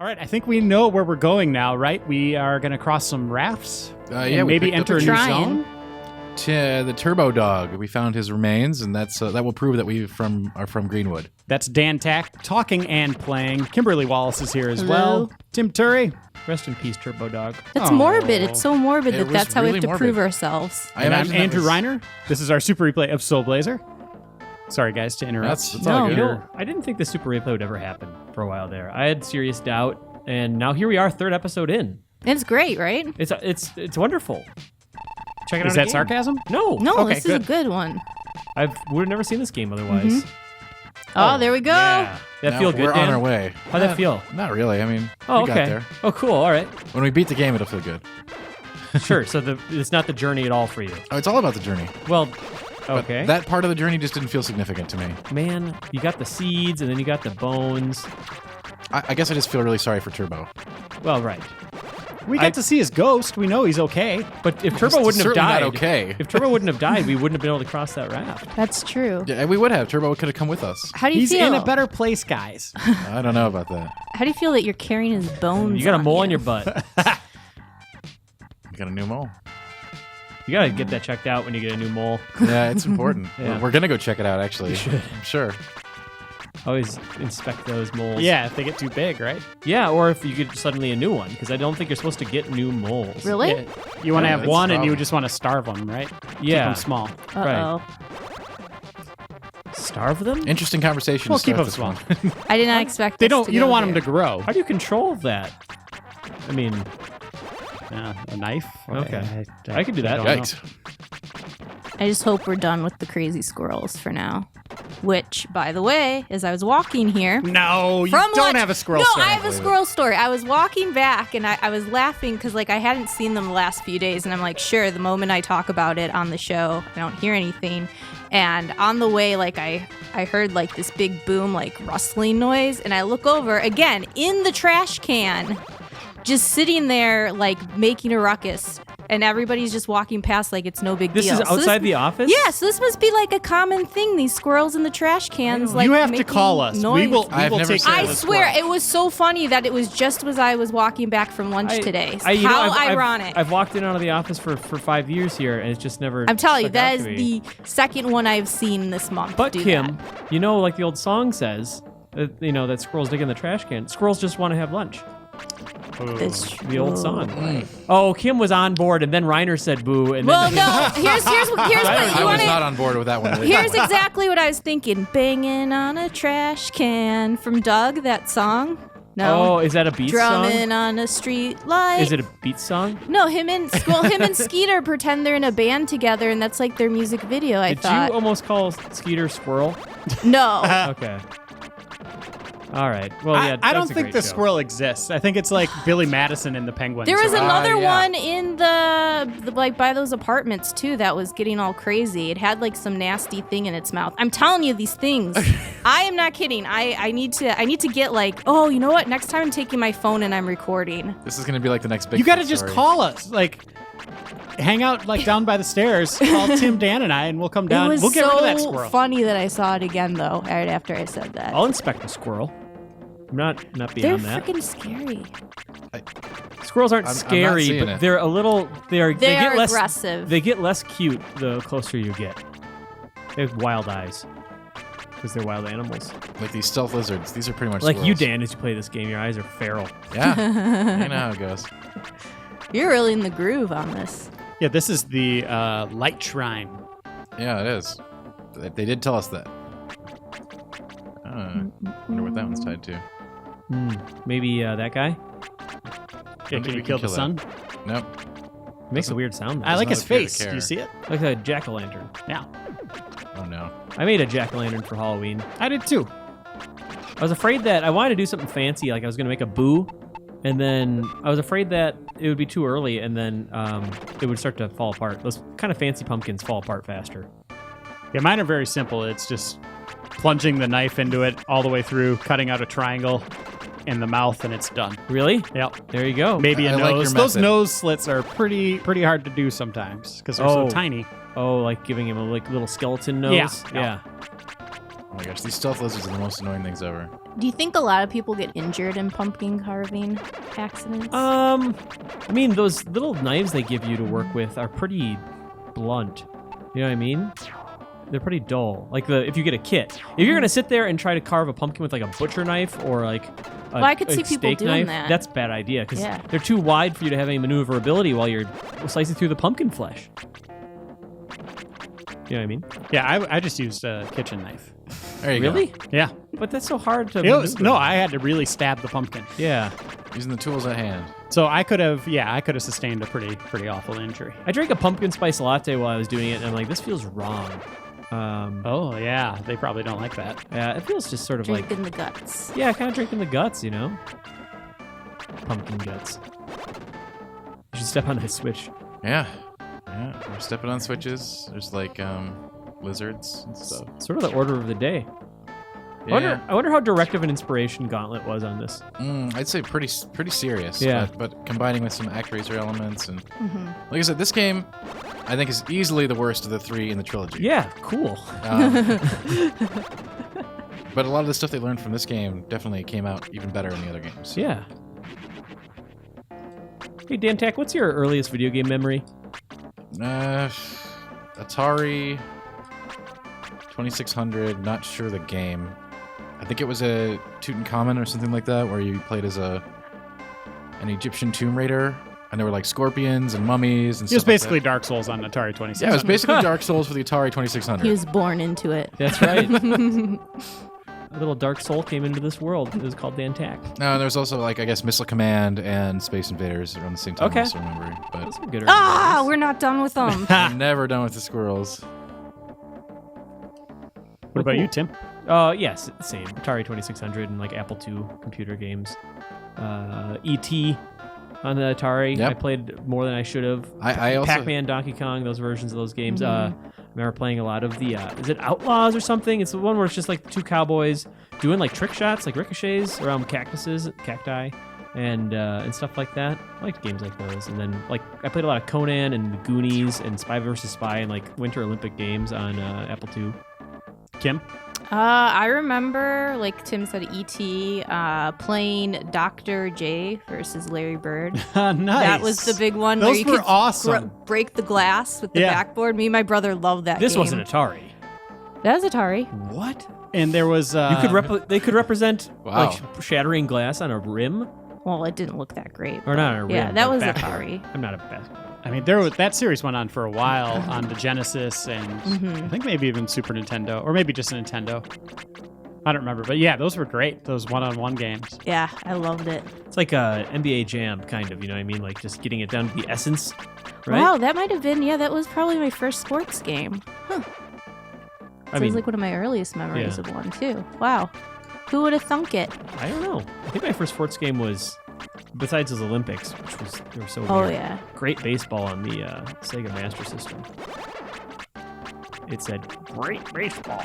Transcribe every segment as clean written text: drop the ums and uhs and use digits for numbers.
All right, I think we know where we're going now, right? We are going to cross some rafts. Yeah, maybe enter a new zone. The Turbo Dog. We found his remains, and that will prove that we are from Greenwood. That's Dan Tack talking and playing. Kimberly Wallace is here as Hello. well. Tim Turi. Rest in peace, Turbo Dog. That's morbid. It's so morbid It that's how we was have to really prove morbid. ourselves. And I'm Andrew Reiner. This is our Super Replay of Soul Blazer. Sorry, guys, to interrupt. That's all good. You know, I didn't think the Super Replay would ever happen for a while there. I had serious doubt, and now here we are, third episode in. It's great, right? It's wonderful. Check it out. Is that again. sarcasm? No. No, Okay, this good. is a good one. I would have never seen this game otherwise. Oh, there we go. Yeah. That Now feel good, We're Dan? on our way. How'd that feel? Not really. I mean, Oh, we okay. got there. Oh, cool. All right. When we beat the game, it'll feel good. Sure. So it's not the journey at all for you. Oh, it's all about the journey. Well, But okay. that part of the journey just didn't feel significant to me. Man, you got the seeds, and then you got the bones. I guess I just feel really sorry for Turbo. Well, right. We got to see his ghost. We know he's okay. But if Turbo wouldn't have certainly not died, okay. if Turbo wouldn't have died, we wouldn't have been able to cross that raft. That's true. Yeah, we would have. Turbo could have come with us. How do you He's feel? in a better place, guys. I don't know about that. How do you feel that you're carrying his bones? You got a mole you? on your butt. We got a new mole. You gotta get that checked out when you get a new mole. Yeah, it's important. Yeah. We're going to go check it out, actually. You should. I'm sure. Always inspect those moles. Yeah, if they get too big, right? Yeah, or if you get suddenly a new one, because I don't think you're supposed to get new moles. Really? Yeah. You want to Yeah, have that's one the and you problem. just want to starve them, right? Yeah. Keep them small. Uh-oh. Starve them? Interesting conversation. Well, to keep start them this small. one. I did not expect They this don't. to You go don't want them there. to grow. How do you control that? I mean, A knife. Okay. I could do that. don't know. Yikes. I just hope we're done with the crazy squirrels for now. Which, by the way, as I was walking here... No, you From don't lunch- have a squirrel No, story. I have a squirrel story. I was walking back and I was laughing because I hadn't seen them the last few days, and I'm like, sure, the moment I talk about it on the show, I don't hear anything. And on the way, I heard this big boom, rustling noise, and I look over again in the trash can, just sitting there making a ruckus. And everybody's just walking past like it's no big This deal. is So outside the office? Yeah, so this must be a common thing. These squirrels in the trash cans, you have to making call us. noise. We will I've never take seen care I of the swear, squirrel. it was so funny that it was just as I was walking back from lunch today. You know, How I've ironic. I've walked in and out of the office for 5 years here, and it's just never. I'm telling you, stuck out that is to me. the second one I've seen this month. But do Kim, that. you know, like the old song says, that squirrels dig in the trash can. Squirrels just want to have lunch. It's The old true. song. Oh, Kim was on board, and then Reiner said boo, and Well, then no. Here's what I you was want not to. on board with that one. Here's exactly what I was thinking. Banging on a trash can from Doug. That song. No. Oh, is that a beat Drumming song? on a street light. Is it a beat song? No, him and Skeeter pretend they're in a band together, and that's their music video. I Did thought. you almost call Skeeter Squirrel? No. Okay. All right. Well, yeah. I don't that's a think great the show. squirrel exists. I think it's like Billy Madison and the Penguins. There was another yeah. one in the by those apartments too that was getting all crazy. It had some nasty thing in its mouth. I'm telling you these things. I am not kidding. I need to get oh, you know what? Next time I'm taking my phone and I'm recording. This is going to be like the next big. You got to just call us. Hang out down by the stairs. Call Tim, Dan, and I, and we'll come down. It was We'll get rid of that so squirrel. funny that I saw it again though. Right after I said that. I'll inspect a squirrel. I'm not They're beyond that. freaking scary. Squirrels aren't I'm not scary, seeing but it. they're a little. They get less aggressive. They get less cute the closer you get. They have wild eyes because they're wild animals. Like these stealth lizards. These are pretty much Like you, squirrels. Dan, as you play this game, your eyes are feral. Yeah. I know how it goes. You're really in the groove on this. Yeah, this is the light shrine. Yeah, it is. They did tell us that. Wonder what that one's tied to. Maybe that guy Yeah, think can we you can kill the kill sun? Nope. makes a weird sound. I like not his appear to face. care. Do you see it? Like a jack-o'-lantern. Yeah, Oh no. I made a jack-o'-lantern for Halloween. I did too. I was afraid that I wanted to do something fancy, like I was going to make a boo, and then I was afraid that it would be too early, and then it would start to fall apart. Those kind of fancy pumpkins fall apart faster. Yeah, mine are very simple. It's just plunging the knife into it all the way through, cutting out a triangle in the mouth, and it's done. Really? Yep. There you go. Maybe a I like nose. your Those method. nose slits are pretty hard to do sometimes because they're so tiny. Oh, like giving him a little skeleton nose? Yeah. Oh my gosh, these stealth lizards are the most annoying things ever. Do you think a lot of people get injured in pumpkin carving accidents? I mean, those little knives they give you to work with are pretty blunt. You know what I mean? They're pretty dull. Like if you get a kit. If you're gonna sit there and try to carve a pumpkin with like a butcher knife or like Well, I could see a people steak doing knife, that. that's a bad idea because Yeah. they're too wide for you to have any maneuverability while you're slicing through the pumpkin flesh. You know what I mean? Yeah, I just used a kitchen knife. There you Really? go. Yeah. But that's so hard to. No, I had to really stab the pumpkin. Yeah. Using the tools at hand. So I could have sustained a pretty awful injury. I drank a pumpkin spice latte while I was doing it, and I'm like, this feels wrong. Oh yeah, they probably don't like that. Yeah, it feels just sort of like, Drinking the guts. yeah, kind of drinking the guts, you know? Pumpkin guts. You should step on that switch. Yeah. We're stepping on switches. There's like lizards and stuff. Sort of the order of the day. Yeah. I wonder how direct of an inspiration Gauntlet was on this. I'd say pretty serious. Yeah. But combining with some ActRaiser elements and Mm-hmm. like I said, this game I think is easily the worst of the three in the trilogy. Yeah, cool. But a lot of the stuff they learned from this game definitely came out even better in the other games. Yeah. Hey, Dan Tack, what's your earliest video game memory? Atari 2600, not sure the game. I think it was a Tutankhamun or something like that, where you played as an Egyptian tomb raider, and there were like scorpions and mummies and It was stuff like basically that. Dark Souls on Atari 26. Yeah, it was basically Dark Souls for the Atari 2600. He was born into it. That's right. A little dark soul came into this world. It was called Dan Tack. No, there was also like I guess Missile Command and Space Invaders around the same time. Okay. I still remember, but Those were good. Ah, early we're not done with them. I'm never done with the squirrels. What about you, Tim? Yes, same. Atari 2600 and like Apple II computer games. E.T. on the Atari. Yep. I played more than I should have. I also Pac-Man, Donkey Kong, those versions of those games. I remember playing a lot of the, is it Outlaws or something? It's the one where it's just like two cowboys doing like trick shots, like ricochets around cacti, and stuff like that. I liked games like those. And then like I played a lot of Conan and the Goonies and Spy vs. Spy and like Winter Olympic games on Apple II. Kim? I remember, like Tim said, E.T. Playing Dr. J versus Larry Bird. Nice. That was the big one. where Those you were could awesome. break the glass with the Yeah. backboard. Me and my brother loved that This game. wasn't Atari. That was Atari. What? And there was You could they could represent Wow. like shattering glass on a rim, Well, it didn't look that great. or not on a rim. Yeah, that but was backboard. Atari. I'm not a basketball. I mean, that series went on for a while on the Genesis and I think maybe even Super Nintendo, or maybe just Nintendo. I don't remember, but yeah, those were great. Those one-on-one games. Yeah, I loved it. It's like a NBA Jam, kind of. You know what I mean? Like just getting it down to the essence, right? Wow, that might have been, that was probably my first sports game. I Sounds mean, like one of my earliest memories yeah. of one, too. Wow. Who would have thunk it? I don't know. I think my first sports game was, besides those Olympics, which was they were so Oh, weird. yeah. Great Baseball on the Sega Master System. It said Great Baseball.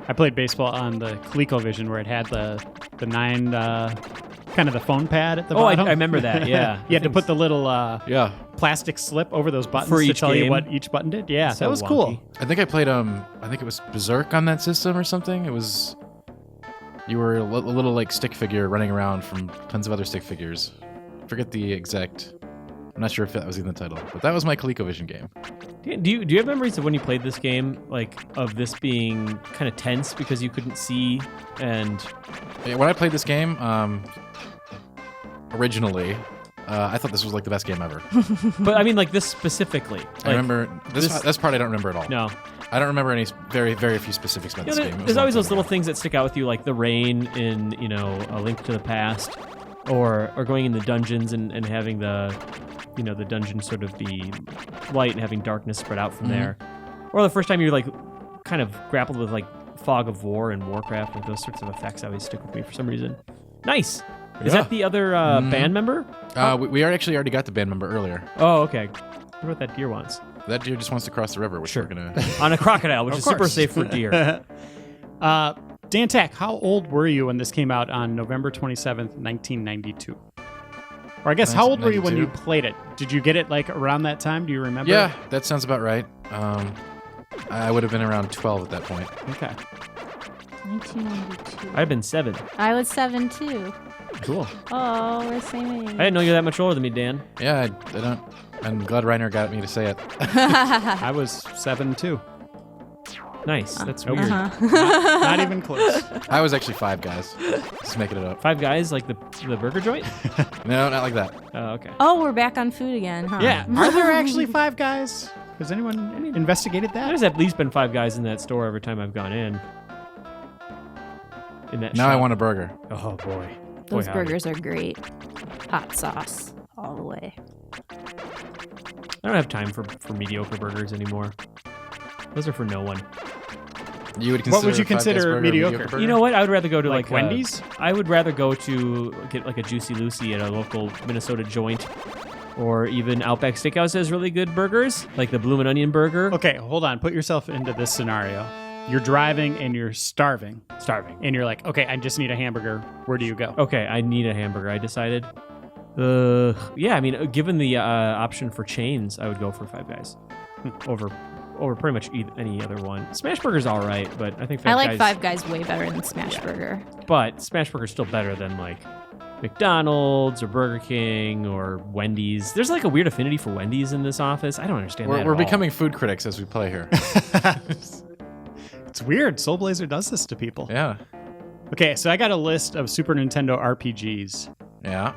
I played baseball on the ColecoVision where it had the 9 kind of the phone pad at the Oh, I bottom. remember that, yeah. You had to put the little yeah. plastic slip over those buttons For to each tell you game. what each button did. Yeah, So that was wonky. cool. I think I played I think it was Berserk on that system or something. It was you were a little like stick figure running around from tons of other stick figures. Forget the exact. I'm not sure if that was even the title, but that was my ColecoVision game. Do you have memories of when you played this game, like of this being kind of tense because you couldn't see and Yeah, when I played this game, originally, I thought this was like the best game ever. but I mean like this specifically. Like, I remember this part I don't remember at all. No. I don't remember any very few specifics about this game. It was There's a long always time those little ago. things that stick out with you, like the rain in, A Link to the Past, or going in the dungeons and having the dungeon sort of be light and having darkness spread out from there. Or the first time you like kind of grappled with like Fog of War and Warcraft, like those sorts of effects always stick with me for some reason. Nice. Is that the other band member? We actually already got the band member earlier. Oh, okay. What about that deer wants? That deer just wants to cross the river, which we're gonna. On a crocodile, which Of is super course. safe for deer. Dan Tack, how old were you when this came out on November 27th, 1992? Or I guess, how old were you when you 1992? played it? Did you get it like around that time? Do you remember? Yeah, that sounds about right. I would have been around 12 at that point. Okay. 1992. I've been 7. I was 7 too. Cool. Oh, we're the same age. I didn't know you're that much older than me, Dan. Yeah, I don't. I'm glad Reiner got me to say it. I was 7 too. Nice. That's Nope. weird. Not even close. I was actually 5 guys. Just making it up. 5 guys, like the burger joint? No, not like that. Oh, okay. Oh, we're back on food again, huh? Yeah. Are there actually 5 guys? Has anyone investigated that? There's at least been 5 guys in that store every time I've gone in. In that Now I shop. want a burger. Oh, boy. Those Boy, howdy. burgers are great. Hot sauce all the way. I don't have time for mediocre burgers anymore. Those are for no one. You would What consider would you a Five Guys consider burger a mediocre? burger? You know what? I would rather go to Like Wendy's? I would rather go to get like a Juicy Lucy at a local Minnesota joint, or even Outback Steakhouse has really good burgers, like the Bloomin' Onion Burger. Okay, hold on. Put yourself into this scenario. You're driving and you're starving. Starving. And you're like, okay, I just need a hamburger. Where do you go? Okay, I need a hamburger. I decided. Yeah, I mean, given the option for chains, I would go for Five Guys over pretty much any other one. Smash Burger's all right, but I think I Five like Guys, Five Guys way better than Smash Burger. But Smash Burger's still better than like McDonald's or Burger King or Wendy's. There's like a weird affinity for Wendy's in this office. I don't understand that. We're at all. becoming food critics as we play here. It's weird. Soul Blazer does this to people. Yeah. Okay, so I got a list of Super Nintendo RPGs Yeah.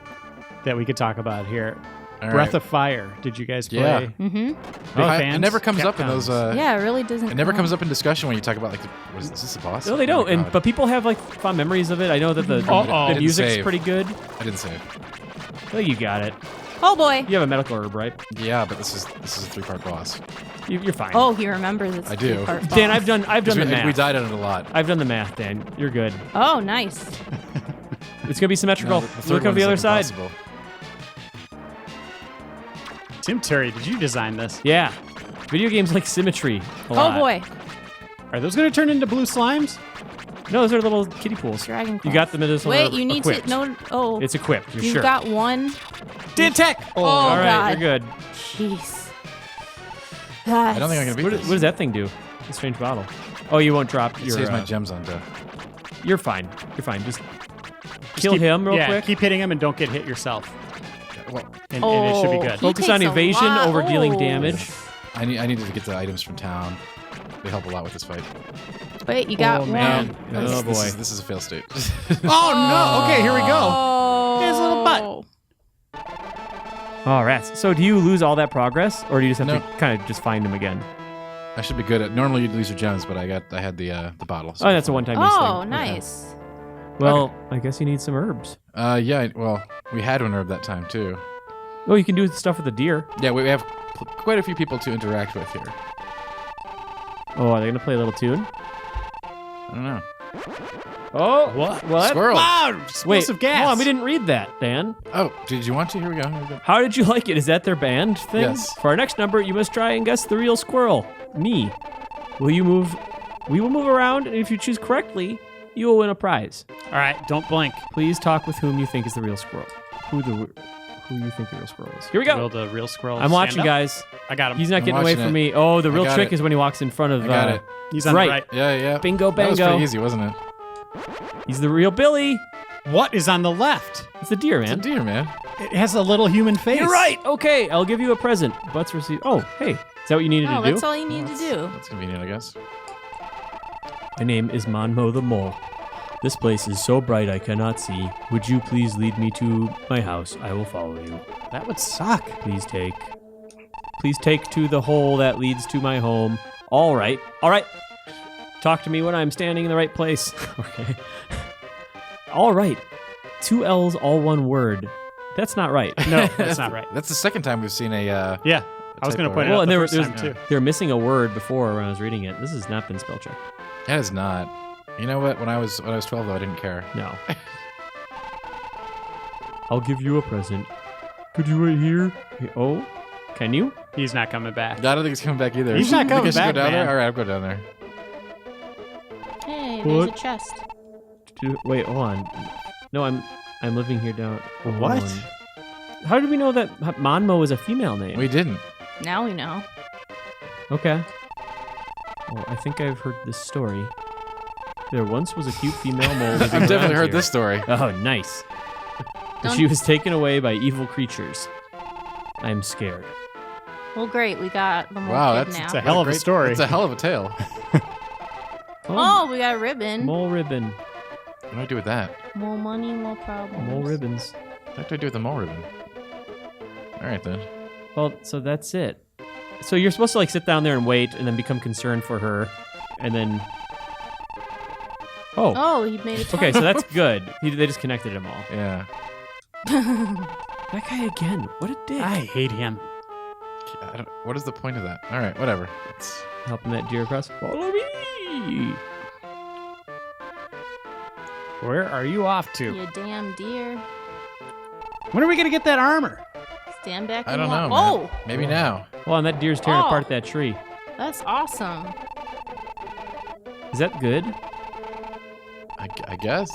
that we could talk about here. All Breath right. of Fire. Did you guys play? Yeah. Mm-hmm. Big It fans? never comes up in those. Yeah, it really doesn't. It never comes up in discussion when you talk about like, is this the boss? No, they don't. Oh my God. But people have like fond memories of it. I know that the Didn't music's save. pretty good. I didn't say it. Oh, you got it. Oh boy. You have a medical herb, right? Yeah, but this is a 3-part boss. You're fine. Oh, he remembers it's I do. three-part Dan, boss. I've done the math. We died on it a lot. I've done the math, Dan. You're good. Oh, nice. It's gonna be symmetrical. No, the third Look on the one other is side. impossible. Tim Turi, did you design this? Yeah. Video games like symmetry. A Oh lot. boy. Are those going to turn into blue slimes? No, those are little kiddie pools. Dragon You Quest. got them in this one. Wait, you need equipped. to know. Oh, It's equipped. You're you've sure. got one. Dan Tack! Oh, All right, God. you're good. Jeez. I don't think I'm gonna beat What this. does that thing do? A strange bottle. Oh, you won't drop It your. saves my gems on death. You're fine. You're fine. Just Just kill keep- him real yeah, quick. keep hitting him and don't get hit yourself. Well, And it should be good. He Focus on takes a evasion lot- over dealing oh. damage. I needed to get the items from town. They help a lot with this fight. Wait, you got Oh, one. man. No, Oh, this boy. is- This is a fail state. Oh, no. Okay, here we go. Oh. Here's a little butt. Oh, rats. So do you lose all that progress, or do you just have No. to kind of just find them again? I should be good at. Normally you'd lose your gems, but I had the bottle. so Oh, that's a fine. one-time use Oh, thing. nice. Well, I guess you need some herbs. Yeah. Well, we had one herb that time too. Oh, you can do stuff with the deer. Yeah, we have quite a few people to interact with here. Oh, are they gonna play a little tune? I don't know. Oh, What? Well, that- Squirrel. Wow, Wait, explosive gas. hold on, we didn't read that, Dan. Oh, did you want to? Here we go. How did you like it? Is that their band thing? Yes. For our next number, you must try and guess the real squirrel. Me. Will you move? We will move around, and if you choose correctly, you will win a prize. All right, don't blink. Please talk with whom you think is the real squirrel. Who you think the real squirrel is? Here we go. Will the real squirrel I'm watching, stand up? guys. I got him. He's not I'm getting away watching from it. me. Oh, the I real got trick it. is when he walks in front of. I got it. He's on right. the right. Yeah. Bingo, That was bango. pretty easy, wasn't it? He's the real Billy. What is on the left? It's the deer, It's a man. deer, man. It has a little human face. You're right. Okay, I'll give you a present. Butts received. Oh, hey. Is that what you needed Oh, to do? that's all you need to do. That's convenient, I guess. My name is Monmo the Mole. This place is so bright I cannot see. Would you please lead me to my house? I will follow you. That would suck. Please take to the hole that leads to my home. All right. Talk to me when I'm standing in the right place. Okay. All right. 2 L's, all one word. That's not right. No, that's not right. That's the second time we've seen a. Yeah, I was going to typo. point it Well, out and the there first was time, too. they're missing a word before when I was reading it. This has not been spell checked. That is not. You know what? When I was 12, though, I didn't care. No. I'll give you a present. Could you wait here? Oh, can you? He's not coming back. I don't think he's coming back either. He's not Think I coming should back, go down man. there? All right, I'll go down there. Hey, there's a What? chest. Wait, hold on. No, I'm living here down. Hold What? on. How did we know that Monmo is a female name? We didn't. Now we know. Okay. Oh, I think I've heard this story. There once was a cute female mole. living I've definitely around heard here. this story. Oh, nice. And Don't- she was taken away by evil creatures. I'm scared. Well, great. We got the mole Wow, kid that's- now. It's a hell of a Great- story. It's a hell of a tale. Oh, we got a ribbon. Mole ribbon. What do I do with that? More money, more problems. Mole ribbons. What do I do with the mole ribbon? All right, then. Well, so that's it. So you're supposed to like sit down there and wait, and then become concerned for her, and then. Oh. Oh, he made it. Okay, so that's good. They just connected them all. Yeah. That guy again. What a dick. I hate him. What is the point of that? All right, whatever. It's, Helping that deer across. Follow me. Where are you off to? You damn deer. When are we gonna get that armor? Stand back I and don't walk. know. Oh, Man. Maybe now. Well, and that deer's tearing Oh. apart that tree. that's awesome. Is that good? I guess.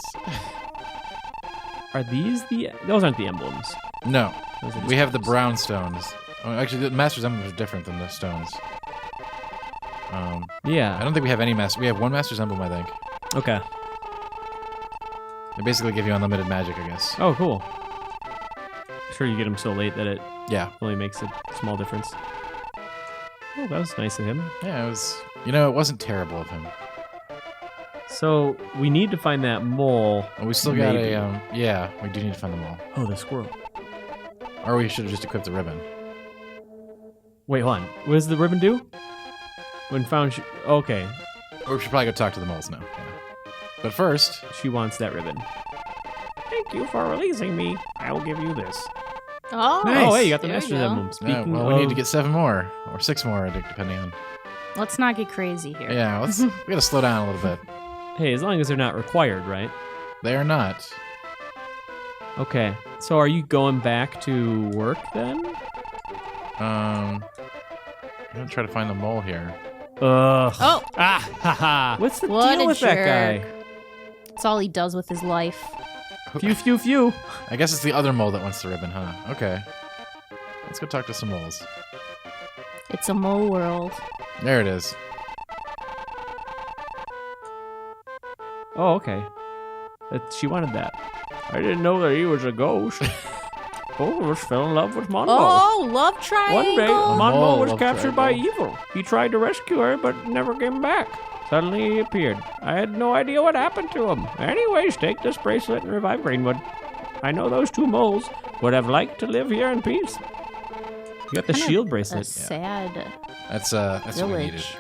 Are these the? Those aren't the emblems. No. Those are We just have the emblems. brown stones. Oh, actually, the Master's Emblem is different than the stones. I Yeah. don't think we have any master. We have one Master's Emblem, I think. Okay. They basically give you unlimited magic, I guess. Oh, cool. Sure, you get them so late that it Yeah. only makes a small difference. Oh, that was nice of him. Yeah, it was. You know, it wasn't terrible of him. So we need to find that mole. But we still got Maybe. a. Yeah, we do need to find them all. Oh, the squirrel. Or we should have just equipped the ribbon. Wait, hold on. What does the ribbon do? When found, okay. Or we should probably go talk to the moles now. Yeah. But first, She wants that ribbon. Thank you for releasing me. I will give you this. Oh, Oh, hey, you got the there Master's go. Emblem. Speaking well, of, we need to get 7 more or 6 more, I think, depending on. Let's not get crazy here. Yeah, let's. We gotta slow down a little bit. Hey, as long as they're not required, right? They are not. Okay. So are you going back to work then? I'm gonna try to find the mole here. Ugh. Oh, Ah, haha. What's the what deal a with jerk. that guy? That's all he does with his life. Phew. I guess it's the other mole that wants the ribbon, huh? Okay. Let's go talk to some moles. It's a mole world. There it is. Oh, okay. She wanted that. I didn't know that he was a ghost. Both of us fell in love with Monmo. Oh, love triangle. One day, Mole Monmo was love captured by triangle. evil. He tried to rescue her, but never came back. Suddenly he appeared. I had no idea what happened to him. Anyways, take this bracelet and revive Greenwood. I know those 2 moles would have liked to live here in peace. You got the Kind of shield A bracelet. sad. That's what we needed. Village.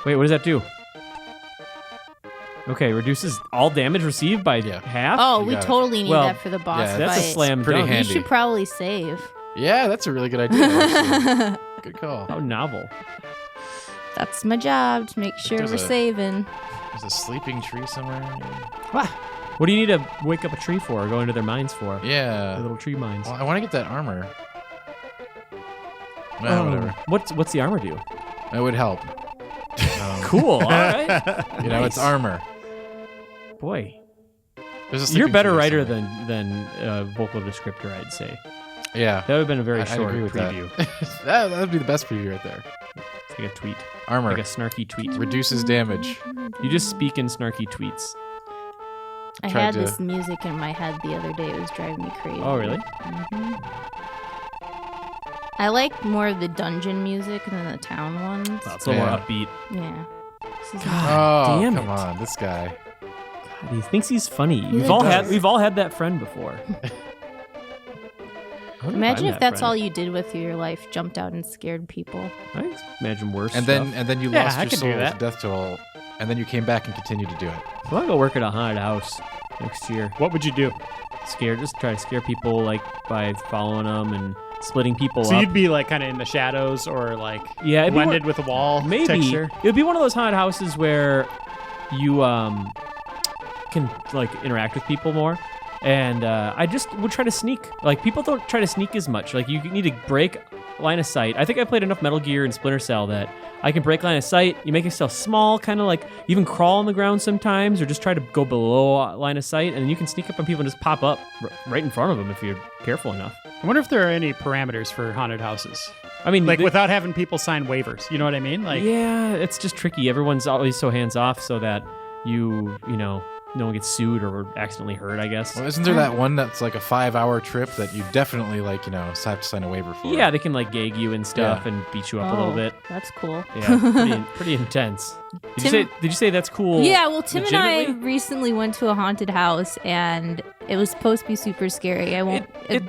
Wait, what does that do? Okay, reduces all damage received by Yeah. half? Oh, You we got it. totally need Well, that for the boss yeah, That's a fight. slam pretty dunk. You handy. should probably save. Yeah, that's a really good idea. Actually. Good call. How novel. That's my job to make sure There's we're a- saving. There's a sleeping tree somewhere. What do you need to wake up a tree for or go into their mines for? Yeah. Their little tree mines. Well, I want to get that armor. Well, whatever. What's the armor do? It would help. Cool. All right. You know, it's Nice. armor. Boy, There's a you're a sleeping better tree writer somewhere. than vocal descriptor, I'd say. Yeah. That would have been a very I'd short agree with that. preview. that would be the best preview right there. It's like a tweet, Armor like a snarky tweet. reduces damage. You just speak in snarky tweets. I Tried had to- this music in my head the other day. It was driving me crazy. Oh, really? hmm I like more of the dungeon music than the town ones. Well, it's a little more Yeah. upbeat. Yeah. This is Oh, damn come it. on, this guy. He thinks he's funny. He does. We've all had that friend before. Imagine if that's all you did with your life, jumped out and scared people. I imagine worse. And then you Yeah, lost I your could do soul that. to death toll, and then you came back and continued to do it. I want to go work at a haunted house next year. What would you do? Just try to scare people like by following them and splitting people So up. you'd be like kind of in the shadows or like Yeah, it'd be blended more- with a wall Maybe texture. it would be one of those haunted houses where you can like interact with people more, And I just would try to sneak. Like, people don't try to sneak as much. Like, you need to break line of sight. I think I played enough Metal Gear and Splinter Cell that I can break line of sight. You make yourself small, kind of like even crawl on the ground sometimes, or just try to go below line of sight, and you can sneak up on people and just pop up right in front of them if you're careful enough. I wonder if there are any parameters for haunted houses. I mean, like without having people sign waivers. You know what I mean? Like, yeah, it's just tricky. Everyone's always so hands off, so that you know, no one gets sued or accidentally hurt, I guess. Well, isn't there that one that's like a 5-hour trip that you definitely like, have to sign a waiver for? Yeah, they can like gag you and stuff and beat you up a little bit. That's cool. Yeah, pretty intense. Did you say that's cool? Yeah, well, Tim and I legitimately? recently went to a haunted house, and it was supposed to be super scary.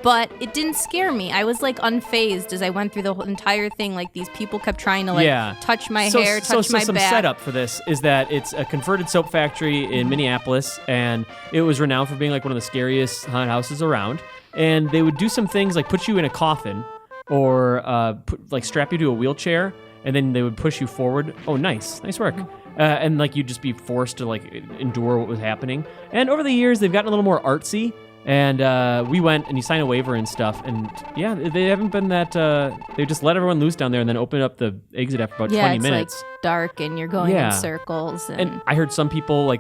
But it didn't scare me. I was like unfazed as I went through the whole entire thing. Like, these people kept trying to touch my hair, touch my some back. setup for this is that it's a converted soap factory in Minneapolis, and it was renowned for being like one of the scariest haunted houses around. And they would do some things like put you in a coffin, or strap you to a wheelchair, and then they would push you forward. Oh, nice work. And like you'd just be forced to like endure what was happening. And over the years, they've gotten a little more artsy. And we went and you sign a waiver and stuff. And yeah, they haven't been that. They just let everyone loose down there and then open up the exit after about 20 minutes. It's like dark and you're going in circles. And I heard some people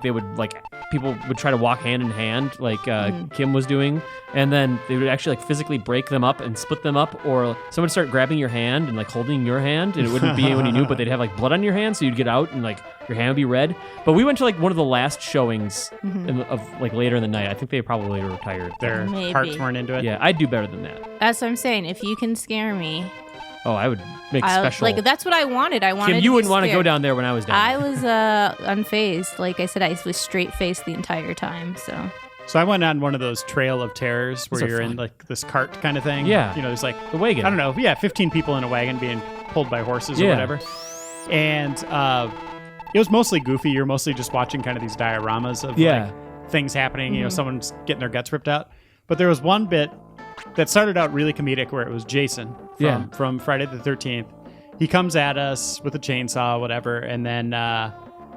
people would try to walk hand in hand, like Kim was doing, and then they would actually like physically break them up and split them up, or someone would start grabbing your hand and like holding your hand, and it wouldn't be anyone you knew, but they'd have like blood on your hand, so you'd get out and like your hand would be red. But we went to like one of the last showings of like later in the night. I think they probably retired. Their hearts weren't into it. Yeah, I'd do better than that. That's what I'm saying. If you can scare me. Oh, I would make special. Like, that's what I wanted. Kim, you wouldn't want to go down there when I was down I there. was unfazed. Like I said, I was straight faced the entire time. So I went on one of those Trail of Terrors where you're in like this cart kind of thing. Yeah. There's like the wagon. I don't know. Yeah, 15 people in a wagon being pulled by horses or whatever. And it was mostly goofy. You're mostly just watching kind of these dioramas of like things happening. Someone's getting their guts ripped out. But there was one bit that started out really comedic where it was Jason from Friday the 13th. He comes at us with a chainsaw, whatever, and then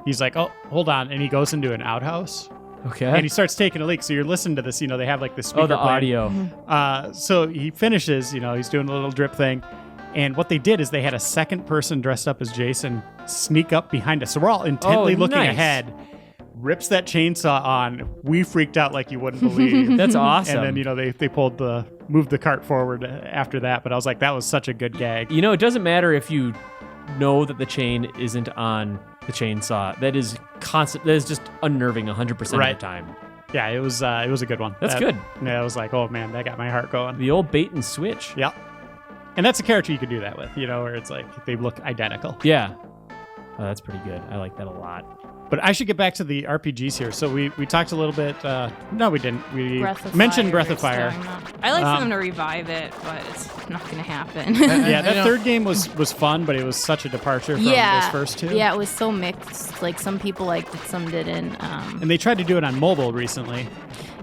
he's like, oh, hold on. And he goes into an outhouse. Okay. And he starts taking a leak. So you're listening to this, they have like this speaker the playing. audio. So he finishes, he's doing a little drip thing. And what they did is they had a second person dressed up as Jason sneak up behind us. So we're all intently looking ahead. Rips that chainsaw on. We freaked out like you wouldn't believe. That's awesome. And then, they moved the cart forward after that. But I was like, that was such a good gag. It doesn't matter if you know that the chain isn't on the chainsaw. That is constant. That is just unnerving 100% of the time. Yeah, it was a good one. That's good. Yeah, I was like, oh man, that got my heart going. The old bait and switch. Yeah. And that's a character you could do that with, where it's like they look identical. Yeah. Oh, that's pretty good. I like that a lot. But I should get back to the RPGs here. So we talked a little bit. No, we didn't. We mentioned Breath of Fire. I like for them to revive it, but it's not going to happen. Yeah, that third game was fun, but it was such a departure from those first two. Yeah, it was so mixed. Like, some people liked it, some didn't. And they tried to do it on mobile recently.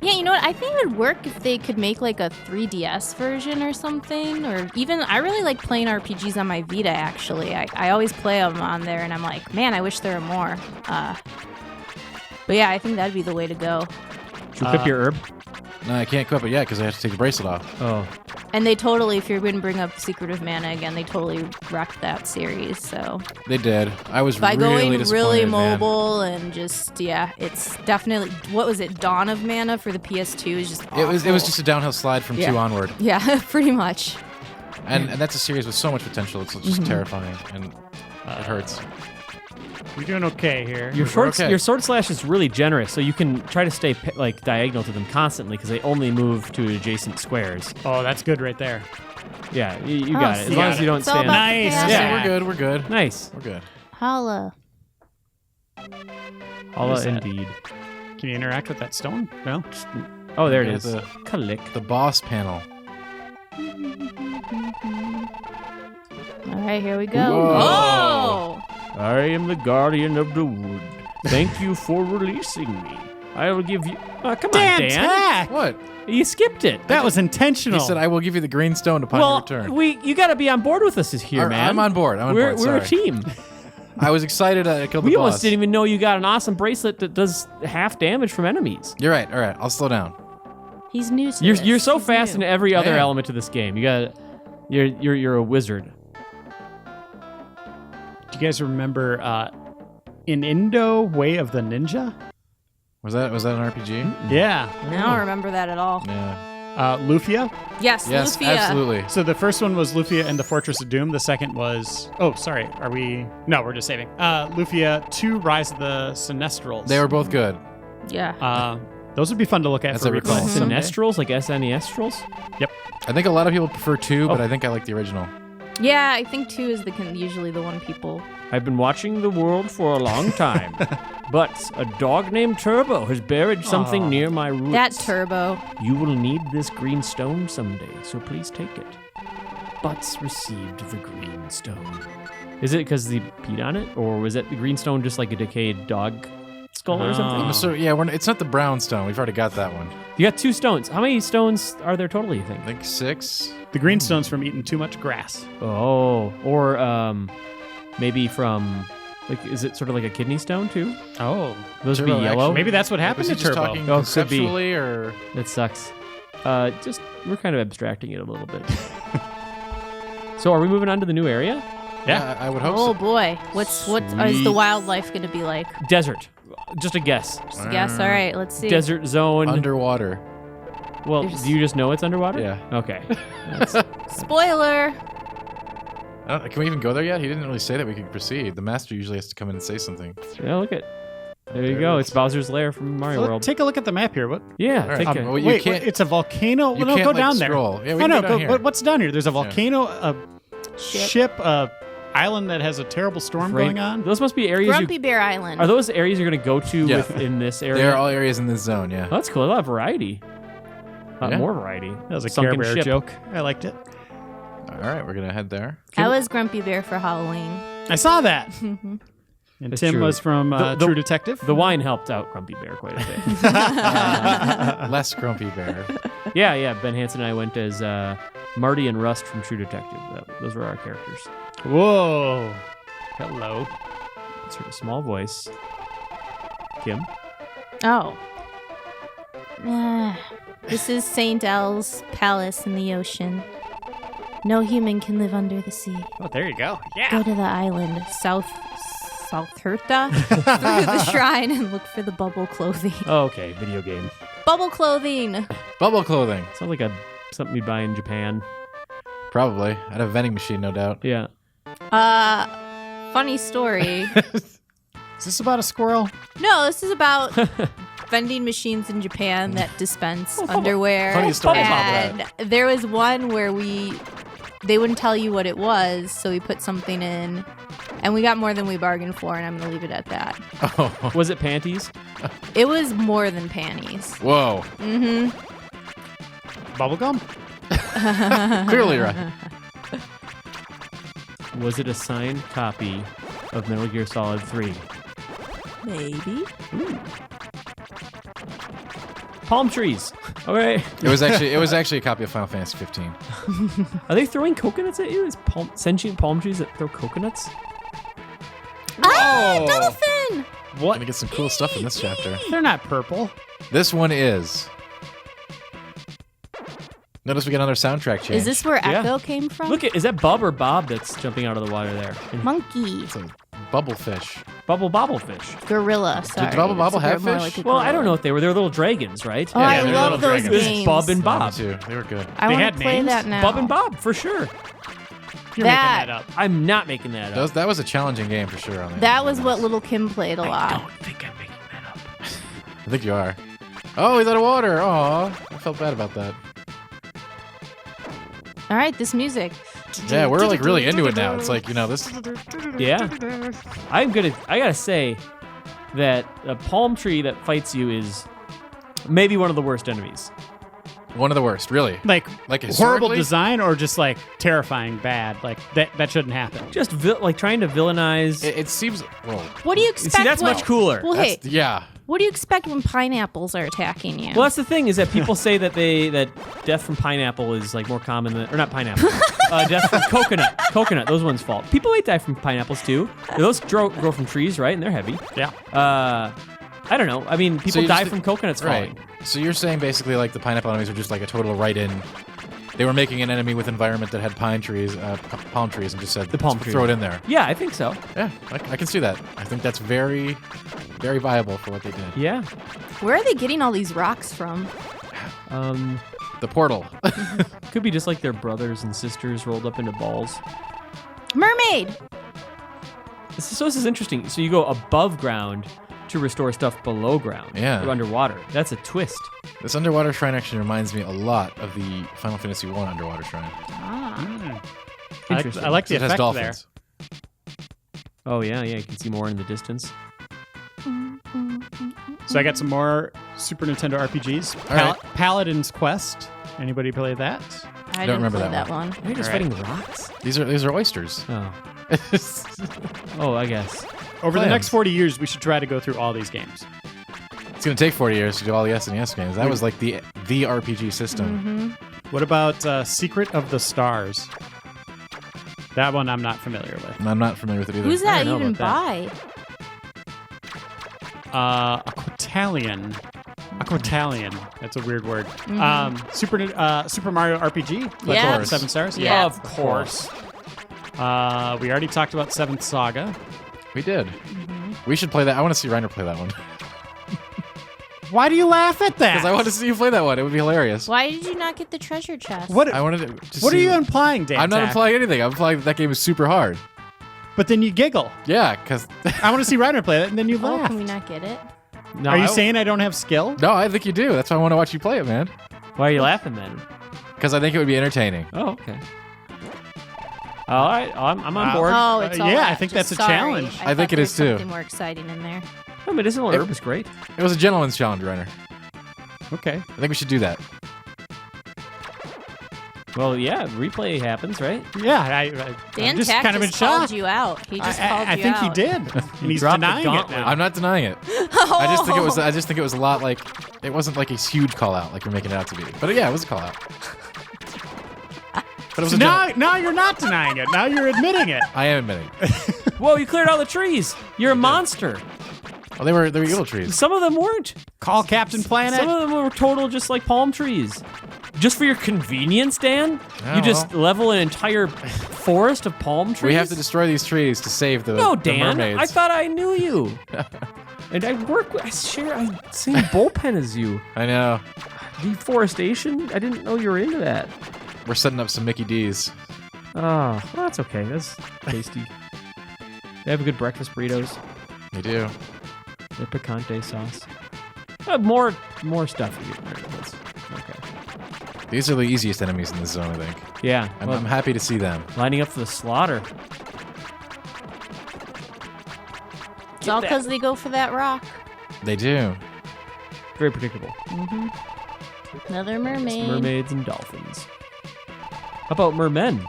Yeah, you know what? I think it would work if they could make like a 3DS version or something. Or even, I really like playing RPGs on my Vita, actually. I always play them on there, and I'm like, man, I wish there were more. But yeah, I think that'd be the way to go. Should you equip your herb? No, I can't equip it yet because I have to take the bracelet off. Oh. And they totally, if you're going to bring up Secret of Mana again, they totally wrecked that series. So they did. I was by really going really mobile and just it's definitely, what was it? Dawn of Mana for the PS2 is just awful. It was just a downhill slide from 2 onward. Yeah, pretty much. And that's a series with so much potential. It's just terrifying and it hurts. You're doing okay here. Your sword slash is really generous, so you can try to stay like diagonal to them constantly because they only move to adjacent squares. Oh, that's good right there. Yeah, you got it. As long as you don't stand. Nice. Yeah, we're good. Nice. We're good. Holla. Holla indeed. Can you interact with that stone? No? Oh, there it is. Click. The boss panel. All right, here we go. Whoa. Oh! I am the guardian of the wood. Thank you for releasing me. I will give you... come on, Dan. Tack! What? You skipped it. That was intentional. He said, I will give you the green stone upon your return. You got to be on board with us here, man. I'm on board. We're a team. I was excited I killed the boss. We almost didn't even know you got an awesome bracelet that does half damage from enemies. You're right. All right. I'll slow down. He's new to You're this. so He's fast new. in every other Man. element to this game. You're a wizard. Do you guys remember in Indo Way of the Ninja? Was that an RPG? Yeah. I don't remember that at all. Yeah. Lufia. Yes, Yes, Lufia. absolutely. So the first one was Lufia and the Fortress of Doom. The second was... Oh, sorry. Are we... No, we're just saving. Lufia 2, Rise of the Sinestrals. They were both good. Yeah. Those would be fun to look at As for I recall. replay someday. Sinestrals, like SNEStrals? Yep. I think a lot of people prefer 2, but I think I like the original. Yeah, I think 2 is usually the one people... I've been watching the world for a long time, but a dog named Turbo has buried something near my roots. That Turbo. You will need this green stone someday, so please take it. Butts received the green stone. Is it because they peed on it, or was it the green stone just like a decayed dog skull or something? So yeah, it's not the brown stone. We've already got that one. You got 2 stones. How many stones are there totally, you think? I think 6. The green stone's from eating too much grass. Oh, or maybe from, like, is it sort of like a kidney stone too? Oh. Those would be Turbo, yellow. actually. Maybe that's what happened Was he to just Turbo. talking Oh, could be. conceptually, or That sucks. Just we're kind of abstracting it a little bit. So are we moving on to the new area? Yeah. I would hope Oh so. boy. What is Sweet. the wildlife going to be like? Desert. Just a guess. Just a guess. All right, let's see. Desert zone. Underwater. Well, There's- do you just know it's underwater? Yeah. Okay. Spoiler. Can we even go there yet? He didn't really say that we could proceed. The master usually has to come in and say something. Yeah, look at. There you There go. it It's is. Bowser's Lair from Mario Well, World. take a look at the map here. What? Yeah, All right. take a. Well, you Wait, can't. it's a volcano? You No, can't, go like, down there. scroll. Yeah, we no, can no, go down here. what's down here? There's a volcano, a ship, a island that has a terrible storm Right. going on. Those must be areas. Grumpy Bear Island. Are those areas you're going to go to Yeah. within this area? They are all areas in this zone, yeah. Oh, that's cool. A lot of variety. Yeah. More variety. That was a Sunken Care Bear ship. joke. I liked it. All right, we're going to head there. I was Grumpy Bear for Halloween. I saw that. And That's Tim true. was from The- True Detective. The wine helped out Grumpy Bear quite a bit. Less grumpy bear. yeah. Ben Hansen and I went as Marty and Rust from True Detective. Those were our characters. Whoa. Hello. It's her small voice. Kim. Oh. This is St. El's palace in the ocean. No human can live under the sea. Oh, there you go. Yeah. Go to the island, South Herta, through the shrine and look for the bubble clothing. Oh, okay. Video game. Bubble clothing! Bubble clothing. Sounds like something you'd buy in Japan. Probably. At a vending machine, no doubt. Yeah. Funny story. Is this about a squirrel? No, this is about vending machines in Japan that dispense underwear. Funny story about And there was one where they wouldn't tell you what it was, so we put something in, and we got more than we bargained for, and I'm going to leave it at that. Oh. Was it panties? It was more than panties. Whoa. Mm-hmm. Bubblegum? Clearly right. Was it a signed copy of Metal Gear Solid 3? Maybe. Palm trees. Okay. It was actually a copy of Final Fantasy 15. Are they throwing coconuts at you? Is sentient palm trees that throw coconuts? Ah, dolphin! What? Gonna get some cool stuff in this chapter. They're not purple. This one is. Notice we got another soundtrack change. Is this where Yeah. Echo came from? Look, is that Bub or Bob that's jumping out of the water there? Monkey. It's a bubble fish. Bubble Bobblefish. Gorilla, sorry. Bubble Bobble It's have more fish? like a Well, I don't know gorilla. what they were. They were little dragons, right? Oh, Yeah, I they're love little those dragons. games. Bub and Bob Bob. too. They were good. I They want had to play names? that now. Bub and Bob, for sure. You're That- making that up. I'm not making that up. That was a challenging game for sure. That was what Little Kim played a lot. I don't think I'm making that up. I think you are. Oh, he's out of water. Aw, I felt bad about that. All right, this music. Yeah, we're like really into it now. It's like, this. Yeah. I gotta say that a palm tree that fights you is maybe one of the worst enemies. One of the worst, really. Like Like horrible historically? design or just like terrifying bad. Like that shouldn't happen. Just like trying to villainize. It seems. Well, What do you expect? See, that's when- much cooler. Well, hey, yeah. what do you expect when pineapples are attacking you? Well, that's the thing is that people say that that death from pineapple is like more common than, or not pineapple, death from coconut. Those ones fall. People might die from pineapples too. Those grow from trees, right? And they're heavy. Yeah. I don't know. I mean, people you die just- from coconuts Right. falling. So you're saying basically like the pineapple enemies are just like a total write-in. They were making an enemy with environment that had palm trees, and just said The palm "Let's tree throw it one. in there. Yeah, I think so. Yeah, I can see that. I think that's very, very viable for what they did. Yeah. Where are they getting all these rocks from? The portal. Could be just like their brothers and sisters rolled up into balls. Mermaid. So this is interesting. So you go above ground to restore stuff below ground. Yeah. Or underwater. That's a twist. This underwater shrine actually reminds me a lot of the Final Fantasy 1 underwater shrine. Interesting. I like the It has effect there. dolphins. Oh yeah, you can see more in the distance. So I got some more Super Nintendo RPGs. All right. Paladin's Quest. Anybody play that? I don't didn't remember play that that one. Are you just All right. fighting rocks? These are oysters. Oh. Oh, I guess. Over the Clams. next 40 years, we should try to go through all these games. It's going to take 40 years to do all the SNES games. That was like the RPG system. What about Secret of the Stars? That one I'm not familiar with. I'm not familiar with it either. Who's I that don't know even about by? Aquatalion. Aquatalion. That's a weird word. Super Mario RPG. Yeah. Course. 7 stars. Yeah. Of course. We already talked about Seventh Saga. We did. We should play that. I want to see Reiner play that one. Why do you laugh at that? Because I want to see you play that one. It would be hilarious. Why did you not get the treasure chest? What? I wanted to What are see- you implying, Dan? I'm not Tack? implying anything. I'm implying that game is super hard. But then you giggle. Yeah, because... I want to see Reiner play it, and then you Oh, laugh. can we not get it? No, Are you saying I don't have skill? No, I think you do. That's why I want to watch you play it, man. Why are you laughing then? Because I think it would be entertaining. Oh, okay. All right, I'm on board. Oh, it's all yeah, that. I think Just that's a sorry. challenge. I think thought it there is was too. Something more exciting in there. Oh, medicinal herb is great. It was a gentleman's challenge, Reiner. Okay. I think we should do that. Well, yeah, replay happens, right? Yeah, I'm Dan just Tack kind of in just called shock. you out. He just called I you think out. he did, and he's dropped the denying it gauntlet. now. I'm not denying it. I just think it was. I just think it was a lot like. It wasn't like a huge call out like you're making it out to be. But yeah, it was a call out. But it was a Now you're not denying it. Now you're admitting it. I am admitting. Whoa, you cleared all the trees. You're a monster. Oh, they were evil trees. Some of them weren't. Call Captain Planet. Some of them were total just like palm trees. Just for your convenience, Dan? Yeah, You just level an entire forest of palm trees? We have to destroy these trees to save the, No, the Dan. mermaids. I thought I knew you. And I work with, I same bullpen as you. I know. Deforestation? I didn't know you were into that. We're setting up some Mickey D's. Oh, well, that's okay. That's tasty. They have good breakfast burritos. They do. Their picante sauce. More stuff for you. That's okay. These are the easiest enemies in this zone, I think. Yeah. I'm, well, I'm happy to see them. lining up for the slaughter. It's all because they go for that rock. They do. Very predictable. Another mermaid. Mermaids and dolphins. How about mermen?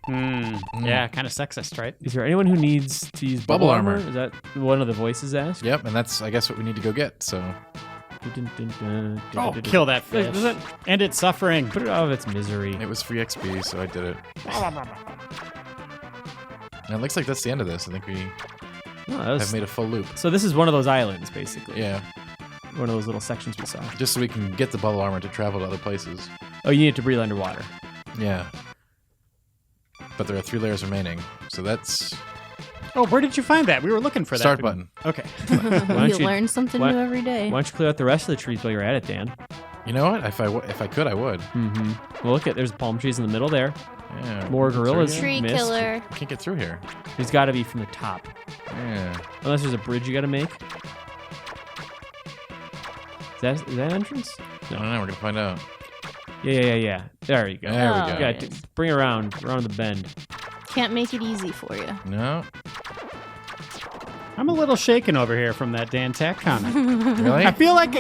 Yeah, kind of sexist, right? Is there anyone who needs to use bubble Bubble armor? armor. Is that one of the voices asked? Yep, and that's, I guess, what we need to go get, so... Oh, kill that fish. Does it End its suffering. put it out of its misery? It was free XP, so I did it. And it looks like that's the end of this. I think we No, that was- have made a full loop. so this is one of those islands, basically. Yeah, One of those little sections we saw. just so we can get the bubble armor to travel to other places. Oh, you need to breathe underwater. Yeah. But there are 3 layers remaining, so that's... Oh, where did you find that? We were looking for that. Start button. Okay. Why don't You you- learn something why- new every day. Why don't you clear out the rest of the trees while you're at it, Dan? You know what? If I could, I would. Mm-hmm. Well, look at there's palm trees in the middle there. Yeah. More Through gorillas. here? Tree Missed. killer. Can't get through here. There's got to be from the top, Yeah. unless there's a bridge you got to make. Is that entrance? I don't know. We're gonna find out. Yeah. There you go. There we Oh, go. You got yes. to bring it around the bend. Can't make it easy for you. No. I'm a little shaken over here from that Dan Tack comment. Really? I feel like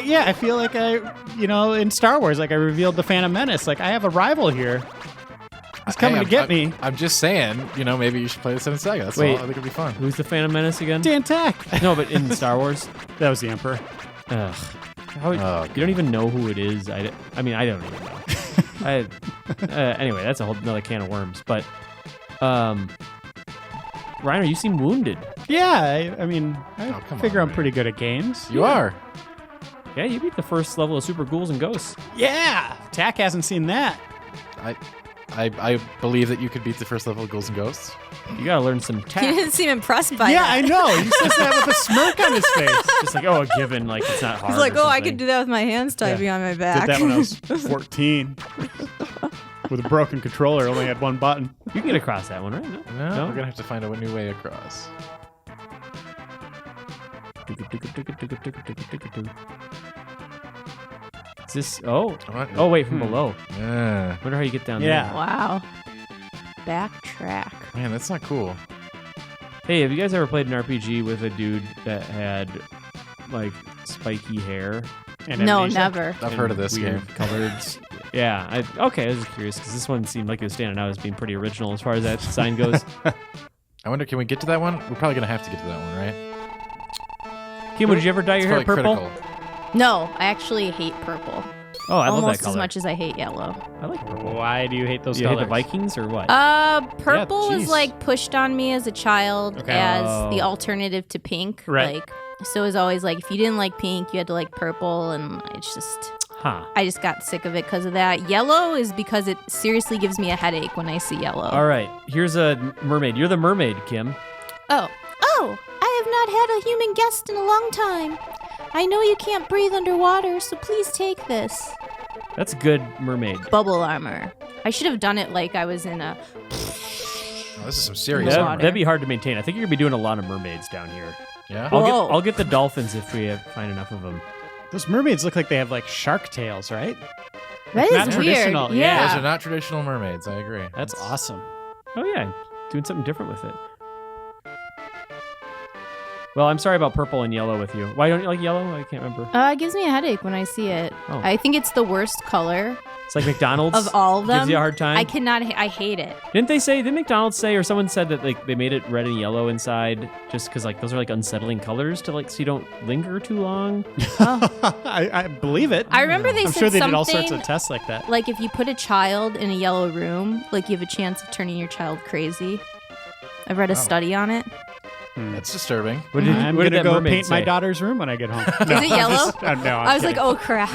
in Star Wars, like I revealed the Phantom Menace. Like I have a rival here. He's coming Hey, to get me. I'm just saying, maybe you should play the Seven Saga. That's Wait. all. I think it'd be fun. Who's the Phantom Menace again? Dan Tack. No, but in Star Wars. That was the Emperor. Ugh. Oh, You don't even know who it is. I mean, I don't even know. Anyway, that's a whole another can of worms. But, Reiner, you seem wounded. Yeah, I mean, I come figure on, I'm pretty good at games. You are. Yeah, you beat the first level of Super Ghouls and Ghosts. Yeah, Tack hasn't seen that. I believe that you could beat the first level of Ghouls and Ghosts. You gotta learn some He tact. didn't seem impressed by Yeah, that. I know. He says that with a smirk on his face. Just like, oh, a given, like it's not hard. He's like, or oh, I something. could do that with my hands tied behind my back. Did that when I was 14 with a broken controller. Only had one button. You can get across that one, right? No, we're gonna have to find a new way across. Is this? Oh, What? oh, wait, from below. Yeah. Wonder how you get down Yeah. there. Wow. Backtrack. Man, that's not cool. Hey, have you guys ever played an RPG with a dude that had like spiky hair? And No, amnesia. never. I've heard of this weird game. Colored. Yeah. I was just curious because this one seemed like it was standing out as being pretty original as far as that sign goes. I wonder, can we get to that one? We're probably gonna have to get to that one, right? Kim, did you ever dye It's your hair probably purple? critical. No, I actually hate purple. Oh, I love Almost that color. as much as I hate yellow. I like purple. Why do you hate those You hate colors? the Vikings or what? Purple was geez. like pushed on me as a child Okay. as Oh. the alternative to pink. Right. Like, so it was always like if you didn't like pink, you had to like purple, and I just got sick of it because of that. Yellow is because it seriously gives me a headache when I see yellow. All right, here's a mermaid. You're the mermaid, Kim. Oh, I have not had a human guest in a long time. I know you can't breathe underwater, so please take this. That's good mermaid. Bubble armor. I should have done it like I was in a. Oh, this is some serious. Yeah. armor. That'd be hard to maintain. I think you're gonna be doing a lot of mermaids down here. Yeah. Whoa. I'll get the dolphins if we find enough of them. Those mermaids look like they have like shark tails, right? That Not is traditional, weird. yeah. Those are not traditional mermaids. I agree. That's awesome. Oh yeah, doing something different with it. Well, I'm sorry about purple and yellow with you. Why don't you like yellow? I can't remember. It gives me a headache when I see it. Oh. I think it's the worst color It's like McDonald's of all of them. gives you a hard time. I cannot. I hate it. Didn't McDonald's say, or someone said that like they made it red and yellow inside just because like those are like unsettling colors to like so you don't linger too long? I believe it. I remember they I'm said sure they something did all sorts of tests like that. like if you put a child in a yellow room, like you have a chance of turning your child crazy. I've read a Wow. study on it. That's disturbing. What did, I'm what did gonna that go mermaid paint my say? daughter's room when I get home. Is it yellow? No, I was like, oh crap.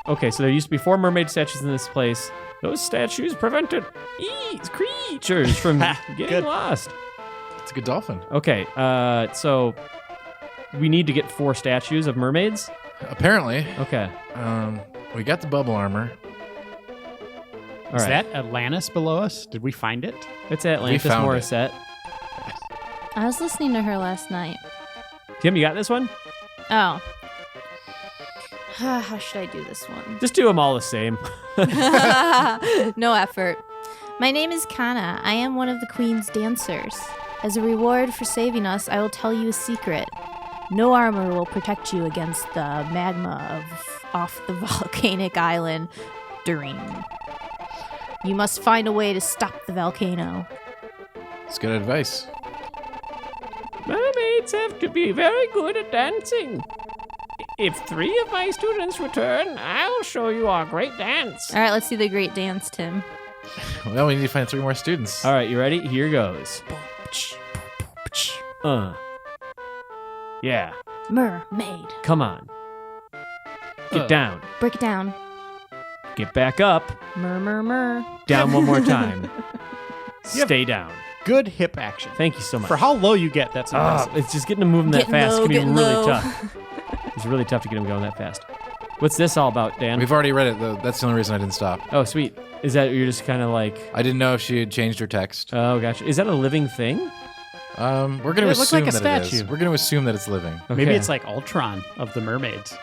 Okay, so there used to be 4 mermaid statues in this place. Those statues prevented creatures from getting Good. lost. It's a good dolphin. Okay, so we need to get 4 statues of mermaids. Apparently, Okay, we got the bubble armor. all Is right. that Atlantis below us? Did we find it? It's Atlantis found it. Morissette. I was listening to her last night. Kim, you got this one? Oh. How should I do this one? Just do them all the same. No effort. My name is Kana. I am one of the Queen's dancers. As a reward for saving us, I will tell you a secret. No armor will protect you against the magma off the volcanic island Turi. You must find a way to stop the volcano. It's good advice. Mermaids have to be very good at dancing. If 3 of my students return, I'll show you our great dance. All right, let's see the great dance, Tim. Well, we need to find 3 more students. All right, you ready? Here goes. Yeah, Mermaid. come on. Get down. Break it down. Get back up. Mer. Down one more time. Stay down. Good hip action. Thank you so much. For how low you get, that's impressive. It's just getting them moving that Getting fast. low, It's gonna be getting really low. tough. It's really tough to get them going that fast. What's this all about, Dan? We've already read it, though. That's the only reason I didn't stop. Oh, sweet. Is that you're just kind of like? I didn't know if she had changed her text. Oh, gotcha. Is that a living thing? We're going to It looked assume like a that it is. statue. We're going to assume that it's living. Maybe Okay. it's like Ultron of the mermaids.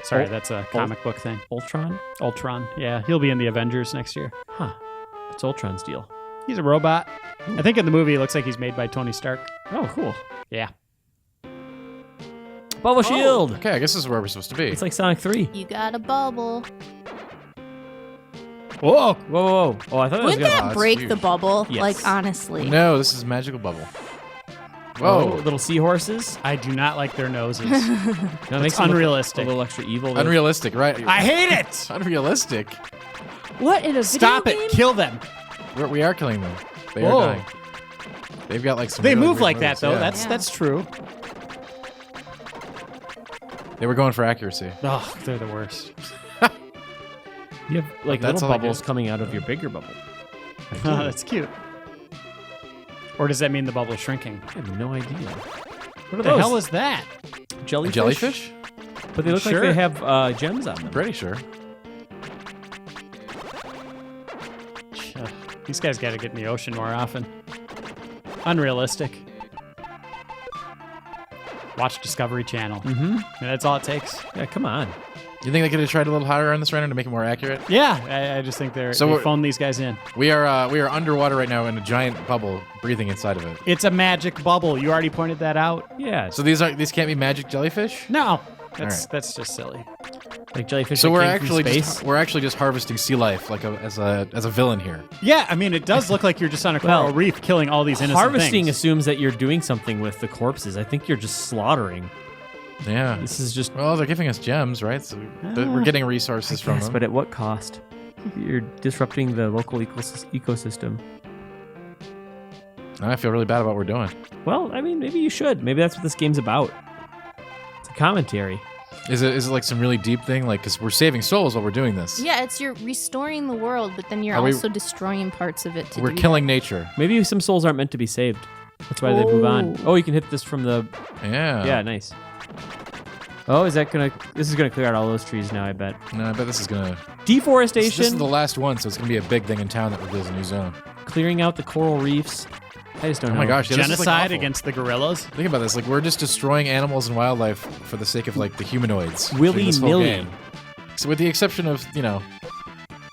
Sorry, that's a comic book thing. Ultron. Ultron. Yeah, he'll be in the Avengers next year. Huh? It's Ultron's deal. He's a robot. I think in the movie it looks like he's made by Tony Stark. Oh, cool. Yeah. Bubble shield. Okay, I guess this is where we're supposed to be. It's like Sonic 3. You got a bubble. Whoa! Whoa. Oh, I thought it was Wouldn't gonna. that that's break weird. the bubble? Yes. Like, honestly. No, this is magical bubble. Oh, Whoa. little seahorses. I do not like their noses. That makes It's them look unrealistic. A little extra evil. Unrealistic, right? I hate it! Unrealistic. What in a Stop video it! Kill them! We are killing them. They Whoa. are dying. They've got like some. They really move weird like moves. that, though. Yeah. That's true. They were going for accuracy. Oh, they're the worst. You have like That's little all I bubbles get. coming out of your bigger bubble. Oh, that's cute. Or does that mean the bubble's shrinking? I have no idea. What the hell is that? Jellyfish? Jellyfish? But they look like Sure. they have gems on them. Pretty sure. Ugh, these guys got to get in the ocean more often. Unrealistic. Watch Discovery Channel. Mm-hmm. And that's all it takes. Yeah, come on. You think they could have tried a little higher on this render to make it more accurate? Yeah, I just think they phoned these guys in. We are underwater right now in a giant bubble, breathing inside of it. It's a magic bubble. You already pointed that out. Yeah. So these can't be magic jellyfish. No, that's right. that's just silly. Like jellyfish. So that we're came from actually space. just harvesting sea life like as a villain here. Yeah, I mean, it does look like you're just on a coral Well, reef killing all these innocent Harvesting things. assumes that you're doing something with the corpses. I think you're just slaughtering. Yeah. This is just. Well, they're giving us gems, right? So we're getting resources from Yes, them. but at what cost? You're disrupting the local ecosystem. I feel really bad about what we're doing. Well, I mean, maybe you should. Maybe that's what this game's about. It's a commentary. Is it like some really deep thing? Like, because we're saving souls while we're doing this. Yeah, it's you're restoring the world, but then you're Are we- also destroying parts of it to We're do killing nature. Maybe some souls aren't meant to be saved. That's why they move on. Oh. Oh, you can hit this from the. Yeah. Yeah, nice. Oh, is that gonna? This is gonna clear out all those trees now. I bet. No, I bet this is gonna. Deforestation. This is the last one, so it's gonna be a big thing in town that reveals a new zone. Clearing out the coral reefs. I just don't Oh know. my gosh, yeah, this is, like, Genocide awful. against the gorillas. Think about this. Like, we're just destroying animals and wildlife for the sake of like the humanoids. during this whole Willy-nilly. game. So with the exception of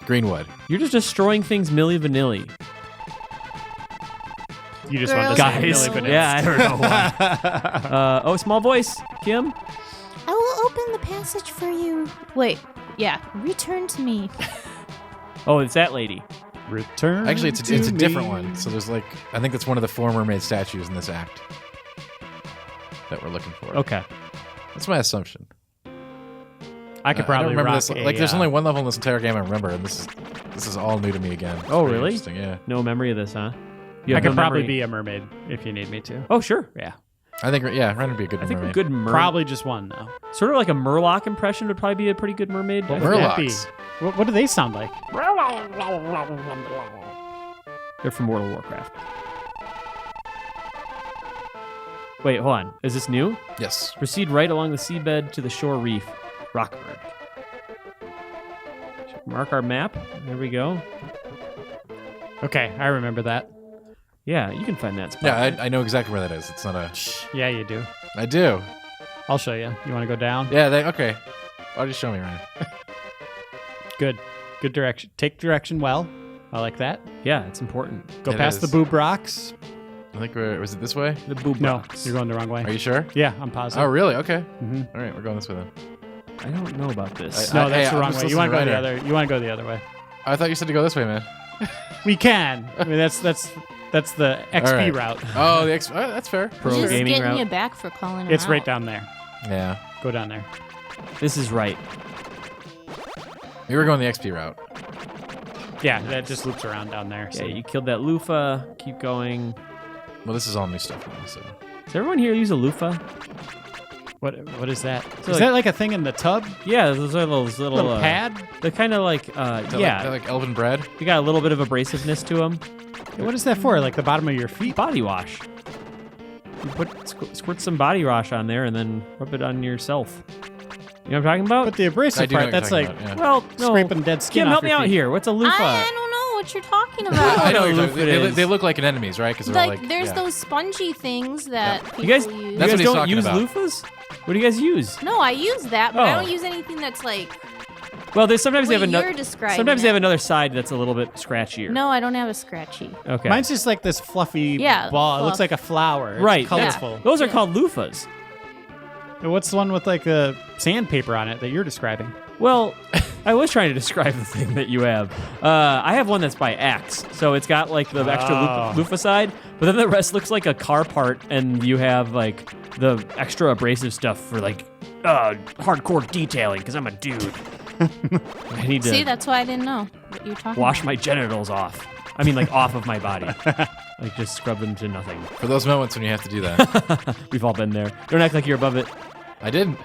Greenwood. You're just destroying things milli vanilli. You just want to Guys. say Milli Vanilli. Yeah, I don't know why. Oh, small voice, Kim. I will open the passage for you. Wait, yeah, return to me. Oh, it's that lady. Return. Actually, it's to a different me. one. So there's like, I think that's one of the four mermaid statues in this act that we're looking for. Okay. That's my assumption. I could I probably don't remember rock this. a, Like, there's only one level in this entire game I remember, and this is all new to me again. It's Oh, pretty really? Interesting. Yeah. No memory of this, huh? You I have could no probably memory. be a mermaid if you need me to. Oh, sure. Yeah. I think Ren would be a good I think mermaid. a good mermaid. Probably just one, though. Sort of like a Murloc impression would probably be a pretty good mermaid. What I would think. that be? Murlocs. What do they sound like? They're from World of Warcraft. Wait, hold on. Is this new? Yes. Proceed right along the seabed to the shore reef. Rockford. Mark our map. There we go. Okay, I remember that. Yeah, you can find that spot. Yeah, I know exactly where that is. It's not a. Yeah, you do. I do. I'll show you. You want to go down? Yeah. Okay. Why don't you show me, Ryan? Good. Good direction. Take direction well. I like that. Yeah, it's important. Go It past is. the boob rocks. I think was it this way? The boob No, rocks. you're going the wrong way. Are you sure? Yeah, I'm positive. Oh, really? Okay. Mm-hmm. All right, we're going this way then. I don't know about this. No, Hey, that's the I'm wrong just way. You want to go listening the to other. You want to go the other way. I thought you said to go this way, man. We can. I mean, that's the XP All right. route. Oh, that's fair. Pro Just gaming getting route. you back for calling her It's right out. down there. Yeah. Go down there. This is right. We were going the XP route. Yeah, that just loops around down there. Yeah, So you killed that loofah. Keep going. Well, this is all new stuff now, so. Does everyone here use a loofah? what is that? So Is that like a thing in the tub? Yeah, those are those little Little pad? They're kind of like Is that yeah. like elven bread? You got a little bit of abrasiveness to them. What is that for? Like the bottom of your feet? Body wash. You squirt some body wash on there and then rub it on yourself. You know what I'm talking about? But the I abrasive do know part, what that's you're like talking about, well, no. scraping dead skin Kim, off help me your out feet. here. What's a loofah? I don't know what you're talking yeah. about. I know what a what loofah you're talking- is. they look like enemies, right? Because they're like, there's yeah. those spongy things that people You guys, use. you That's guys what he's don't talking use about. loofahs? What do you guys use? No, I use that, but I Oh. don't use anything that's like. Well, there's sometimes they What have another. you're describing Sometimes they it. have another side that's a little bit scratchier. No, I don't have a scratchy. Okay. Mine's just like this fluffy Yeah, ball. It looks fluff. like a flower. It's right. colorful. Those are called loofahs. And what's the one with like a sandpaper on it that you're describing? Well, I was trying to describe the thing that you have. I have one that's by Axe, so it's got like the extra Oh. loofah side, but then the rest looks like a car part, and you have like the extra abrasive stuff for like hardcore detailing because I'm a dude. I need to See, that's why I didn't know what you're talking wash about. my genitals off. I mean, like off of my body. Like just scrub them to nothing. For those moments when you have to do that. We've all been there. Don't act like you're above it. I didn't.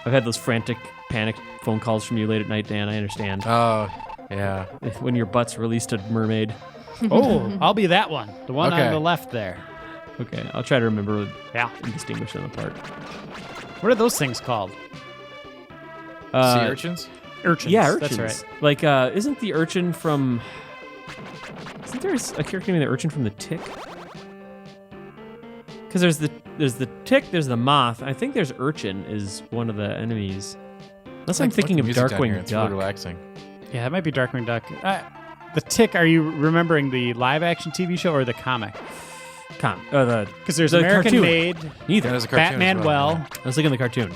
I've had those frantic, panic phone calls from you late at night, Dan. I understand. Oh, yeah. When your butt's released a mermaid. Oh, I'll be that one. The one Okay. on the left there. Okay, I'll try to remember Yeah. and distinguish them apart. What are those things called? Sea urchins? Urchins. Yeah, urchins. That's right. Like, isn't the urchin from... Isn't there a character named the urchin from the Tick? Because there's the Tick, there's the Moth. I think there's urchin is one of the enemies. Unless I'm thinking of Darkwing It's Duck. really relaxing. Yeah, that might be Darkwing Duck. The Tick, are you remembering the live-action TV show or the comic? Because there's the American cartoon. Made, Neither. There's a cartoon Batman as well. Well. I was thinking the cartoon.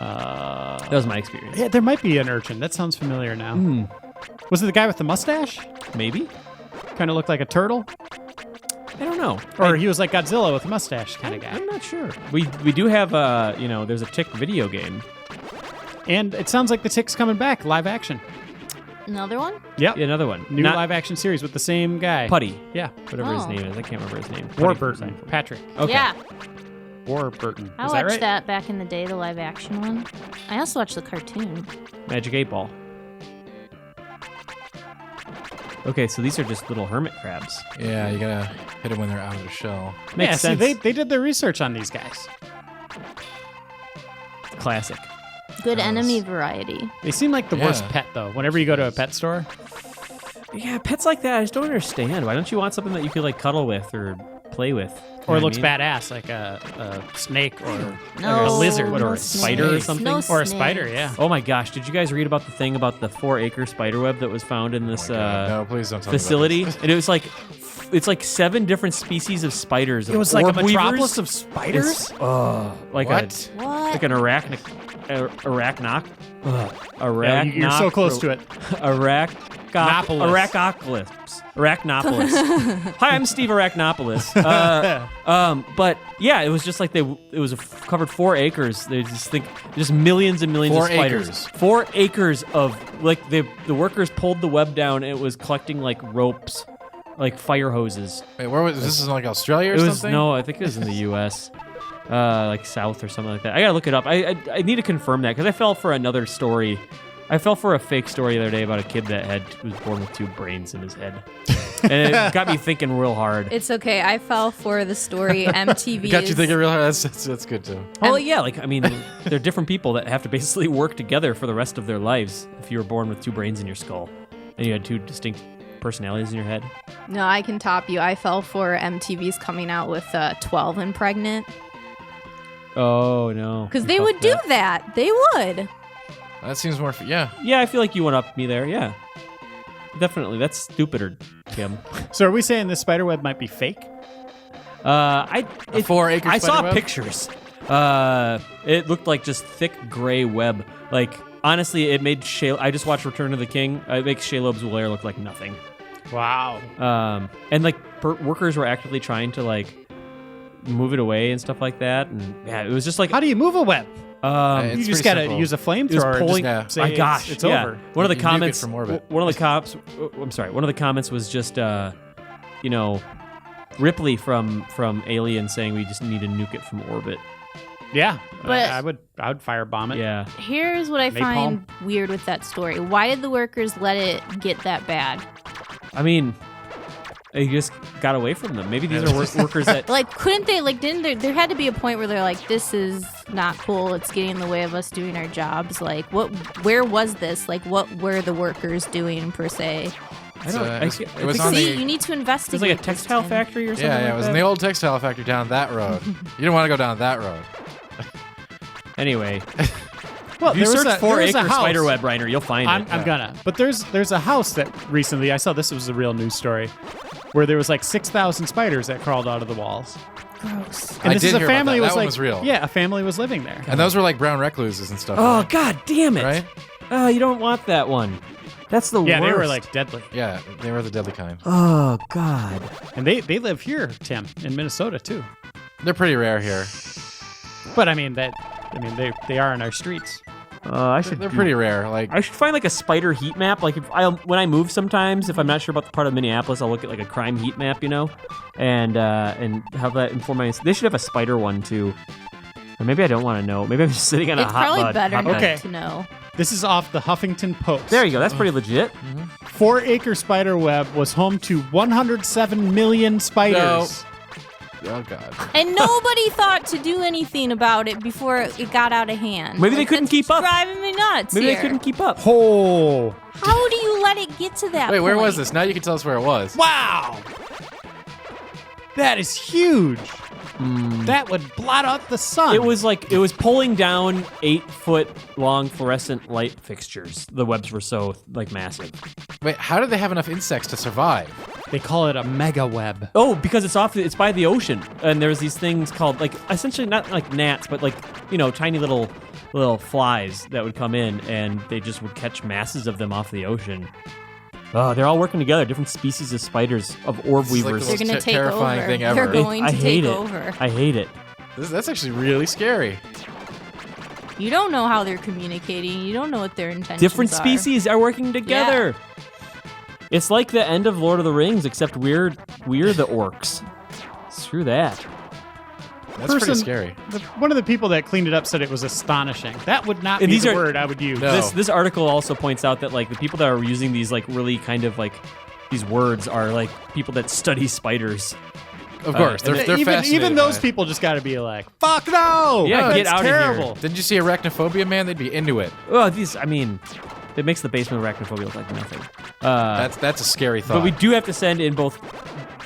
That was my experience. Yeah, there might be an urchin. That sounds familiar now. Was it the guy with the mustache? Maybe? Kind of looked like a turtle? I don't know. Or he was like Godzilla with a mustache kind of guy. I'm not sure. We do have, there's a Tick video game. And it sounds like the Tick's coming back, live action. Another one? Yep. Yeah, another one. New Not live action series with the same guy. Putty. Yeah. Whatever his Oh. name is. I can't remember his name. Putty from Warburton. Seinfeld. Patrick. Okay. Yeah. Warburton. I Is watched that right? that back in the day, the live action one. I also watched the cartoon. Magic 8 Ball. Okay, so these are just little hermit crabs. Yeah, you gotta hit them when they're out of the shell. Makes Yeah, sense. see, they did their research on these guys. Classic. Good Nice. enemy variety. They seem like the worst Yeah. pet, though. Whenever you go to a pet store, Yeah, pets like that, I just don't understand. Why don't you want something that you could like cuddle with or play with? You know or what I looks mean? badass, like a snake or No, a lizard no or a spider or snakes. something? No or a snakes. spider. Yeah. Oh my gosh, did you guys read about the thing about the 4-acre spiderweb that was found in this Oh my God. No, please don't tell me about facility? this. And it was like, it's like 7 different species of spiders. It was like a orb metropolis weavers. of spiders. Like What? What? like an arachnopolis. Yeah, you're so close to it. Arachnopolis. Hi, I'm Steve Arachnopolis. But yeah, it was just like covered 4 acres. They just think just millions and millions 4 of spiders. acres. 4 acres of like the workers pulled the web down. And it was collecting like ropes, like fire hoses. Wait, where was this? Is in like Australia or It was something? no, I think it was in the U.S. Like South or something like that. I gotta look it up. I need to confirm that because I fell for another story. I fell for a fake story the other day about a kid that was born with 2 brains in his head, and it got me thinking real hard. It's okay. I fell for the story MTV. Got you thinking real hard. That's good too. Oh yeah, like I mean, they're different people that have to basically work together for the rest of their lives. If you were born with 2 brains in your skull, and you had 2 distinct personalities in your head. No, I can top you. I fell for MTV's coming out with 12 and pregnant. Oh no, Because You they fell would for do that. that. They would. That seems more. Yeah. Yeah, I feel like you went up me there. Yeah, definitely. That's stupider, Kim. So are we saying this spider web might be fake? A 4-acre I saw spiderweb? pictures. It looked like just thick gray web. Like honestly, it made I just watched Return of the King. It makes Shalob's lair look like nothing. Wow. And like workers were actively trying to like move it away and stuff like that. And yeah, it was just like How do you move a web? It's You just pretty gotta simple. use a it was flamethrower. pulling. yeah. Say My gosh, it's yeah. over. One of the You nuke it comments from orbit. One of the cops. I'm sorry. One of the comments was just Ripley from Alien saying we just need to nuke it from orbit. Yeah, But- I would firebomb it. Yeah. Here's what I Napalm. find weird with that story. Why did the workers let it get that bad? I mean, they just got away from them. Maybe these are workers that. Like, couldn't they, like, didn't there had to be a point where they're like, this is not cool. It's getting in the way of us doing our jobs. Like, where was this? Like, what were the workers doing, per se? I don't. I it think was on See, the. you need to it was investigate. like a this, textile Tim. factory or something. Yeah, like it was that. in the old textile factory down that road. You didn't want to go down that road. Anyway, Well, if you there was search a- there was a 4-acre house. spiderweb, Reiner, you'll find I'm it. gonna. But there's a house that recently I saw. This was a real news story, where there was like 6,000 spiders that crawled out of the walls. Gross. And I this did is a hear about family that. was That one like, was real. Yeah, a family was living there. And those were like brown recluses and stuff. Oh God damn it! Right? Oh, you don't want that one. That's the Yeah, worst. they were like deadly. Yeah, they were the deadly kind. Oh God. And they live here, Tim, in Minnesota too. They're pretty rare here. But I mean they are in our streets. They're pretty rare. Like I should find like a spider heat map. Like when I move sometimes, if I'm not sure about the part of Minneapolis, I'll look at like a crime heat map, and have that inform my. They should have a spider one too. Or maybe I don't want to know. Maybe I'm just sitting on a It's hot probably bud. better not Okay. to know. This is off the Huffington Post. There you go. That's pretty legit. 4-acre spider web was home to 107 million spiders. oh god. And nobody thought to do anything about it before it got out of hand. Maybe they couldn't that's keep up. Driving me nuts. Maybe here. they couldn't keep up. Oh, How do you let it get to that? Wait, where was point? this? Now you can tell us where it was. wow. That is huge. That would blot out the sun. It was pulling down 8-foot long fluorescent light fixtures. The webs were so massive. Wait, how did they have enough insects to survive? They call it a mega web. Oh, because it's by the ocean, and there's these things called essentially not like gnats, but tiny little flies that would come in, and they just would catch masses of them off the ocean. Oh, they're all working together. Different species of spiders, of orb This is like weavers. the They're going to take terrifying over. thing ever. They're going I to hate take it. over. I hate it. That's actually really scary. You don't know how they're communicating. You don't know what their intentions Different are. species are working together. It's like the end of Lord of the Rings, except we're the orcs. Screw that. That's pretty scary. One of the people that cleaned it up said it was astonishing. That would not And be these the are- word I would use. No. This article also points out that the people that are using these really kind of these words are people that study spiders. Of course, they're fascinated even those by it. people just got to be like, fuck no! Yeah, that's get out of here. terrible. Didn't you see Arachnophobia, man? They'd be into it. Well, it makes the basement of arachnophobia look like nothing. That's a scary thought. But we do have to send in both.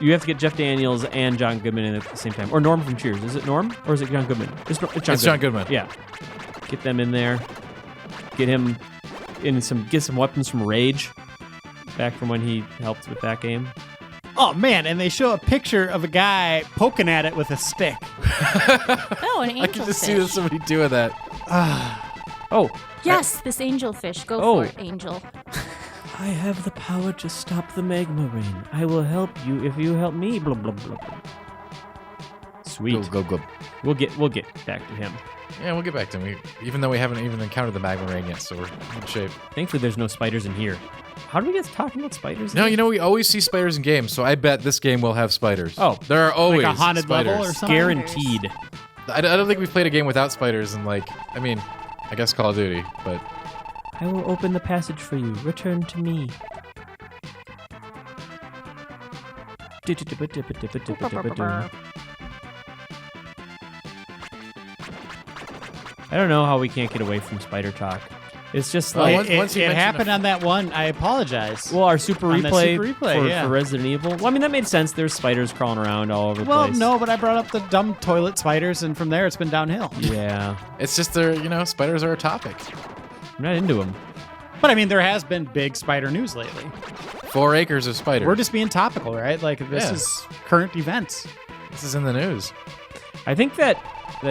You have to get Jeff Daniels and John Goodman in at the same time, or Norm from Cheers. Is it Norm or is it John Goodman? It's John Goodman. Yeah, get them in there. Get him in get some weapons from Rage, back from when he helped with that game. Oh man, and they show a picture of a guy poking at it with a stick. Oh, an angelfish. I can just see somebody doing that. Oh, Yes, this angelfish. Go Oh. for it, angel. I have the power to stop the magma rain. I will help you if you help me. Blah blah blah. blah. Sweet. Go. We'll get back to him. Yeah, we'll get back to him. Even though we haven't even encountered the magma rain yet, so we're in good shape. Thankfully, there's no spiders in here. How do we get talking about spiders? No, we always see spiders in games, so I bet this game will have spiders. Oh. There are always Like a haunted spiders. level or something? Guaranteed. I don't think we've played a game without spiders in I guess Call of Duty, but I will open the passage for you. Return to me. I don't know how we can't get away from spider talk. It's just Well, like, once you it mention happened a- on that one. I apologize. well, our super On that replay, super replay, yeah. for Resident Evil. Well, I mean, that made sense. There's spiders crawling around all over the Well, place. no, but I brought up the dumb toilet spiders, and from there it's been downhill. Yeah. it's just spiders are a topic. I'm not into them. But I mean, there has been big spider news lately. 4 acres of spiders. We're just being topical, right? This Yeah. is current events. This is in the news. I think that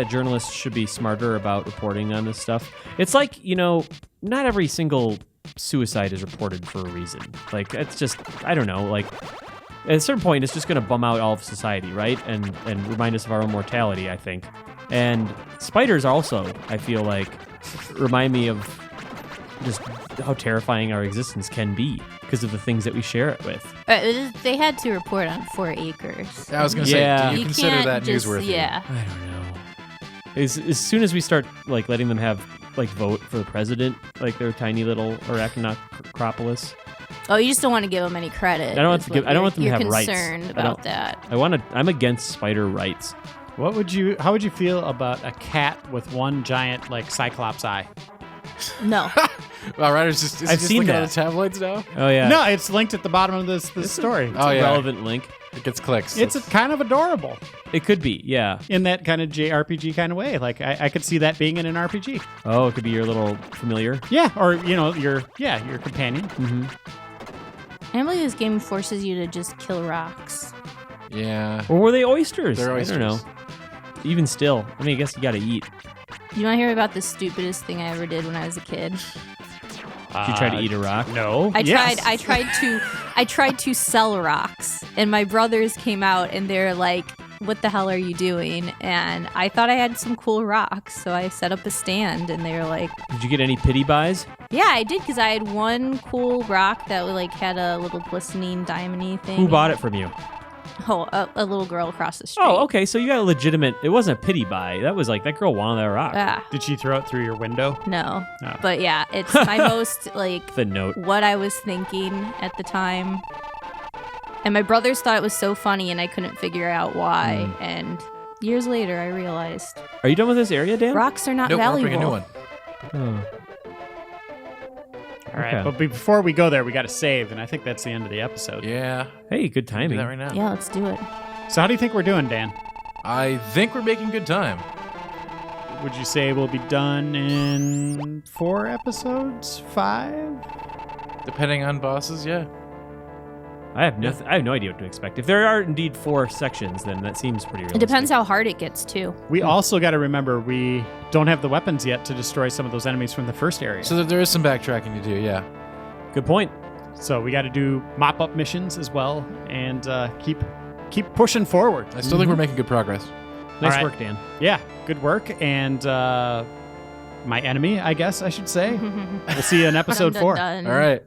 journalists should be smarter about reporting on this stuff. It's not every single suicide is reported for a reason. It's just, I don't know, at a certain point, it's just going to bum out all of society, right? And remind us of our own mortality, I think. And spiders also, I feel remind me of just how terrifying our existence can be because of the things that we share it with. They had to report on 4 acres. I was going to Yeah. say, do you consider can't that just, newsworthy? Yeah. I don't know. As soon as we start letting them have vote for the president, their tiny little arachnocropolis. Oh, you just don't want to give them any credit. I don't want is to give. what I don't want them to you're have rights. concerned I don't- about that. I'm against spider rights. How would you feel about a cat with one giant cyclops eye? No. Well, Ryder's just I've seen looking that. at the tabloids now. Oh yeah. No, it's linked at the bottom of this story. Oh, yeah. Relevant link. It gets clicks. It's kind of adorable It could be. Yeah. in that kind of JRPG kind of way. I could see that being in an RPG. Oh, it could be your little familiar. Yeah, or your companion. Mm-hmm. I can't believe this game forces you to just kill rocks. Yeah. Or were they oysters? They're oysters. I don't know. Even still, I mean, I guess you got to eat. You want to hear about the stupidest thing I ever did when I was a kid? Did you try to eat a rock? No. I Yes. tried to sell rocks, and my brothers came out and they're like, what the hell are you doing? And I thought I had some cool rocks, so I set up a stand, and they were like, Did you get any pity buys? yeah, I did, because I had one cool rock that like had a little glistening diamond-y thing. Who bought it from you? Oh, a little girl across the street. Oh, okay. So you got a legitimate. It wasn't a pity buy. That was like that girl wanted that rock. Yeah. Did she throw it through your window? No. No. But yeah, it's my most like The note. what I was thinking at the time. And my brothers thought it was so funny, and I couldn't figure out why. And years later, I realized Are you done with this area, Dan? rocks are not Nope, we're valuable. bringing a new one. Oh. All right, Okay. but before we go there, we got to save, and I think that's the end of the episode. Yeah. Hey, good Do timing. that right now. Yeah, let's do it. So how do you think we're doing, Dan? I think we're making good time. Would you say we'll be done in 4 episodes? 5? Depending on bosses, yeah. I have no idea what to expect. If there are indeed 4 sections, then that seems pretty realistic. It depends how hard it gets, too. We also got to remember we don't have the weapons yet to destroy some of those enemies from the first area. So there is some backtracking to do, yeah. Good point. So we got to do mop-up missions as well, and keep pushing forward. I still think we're making good progress. Nice All right. work, Dan. Yeah, good work. And my enemy, I guess I should say. We'll see you in episode 4. Dun, dun, All dun. right.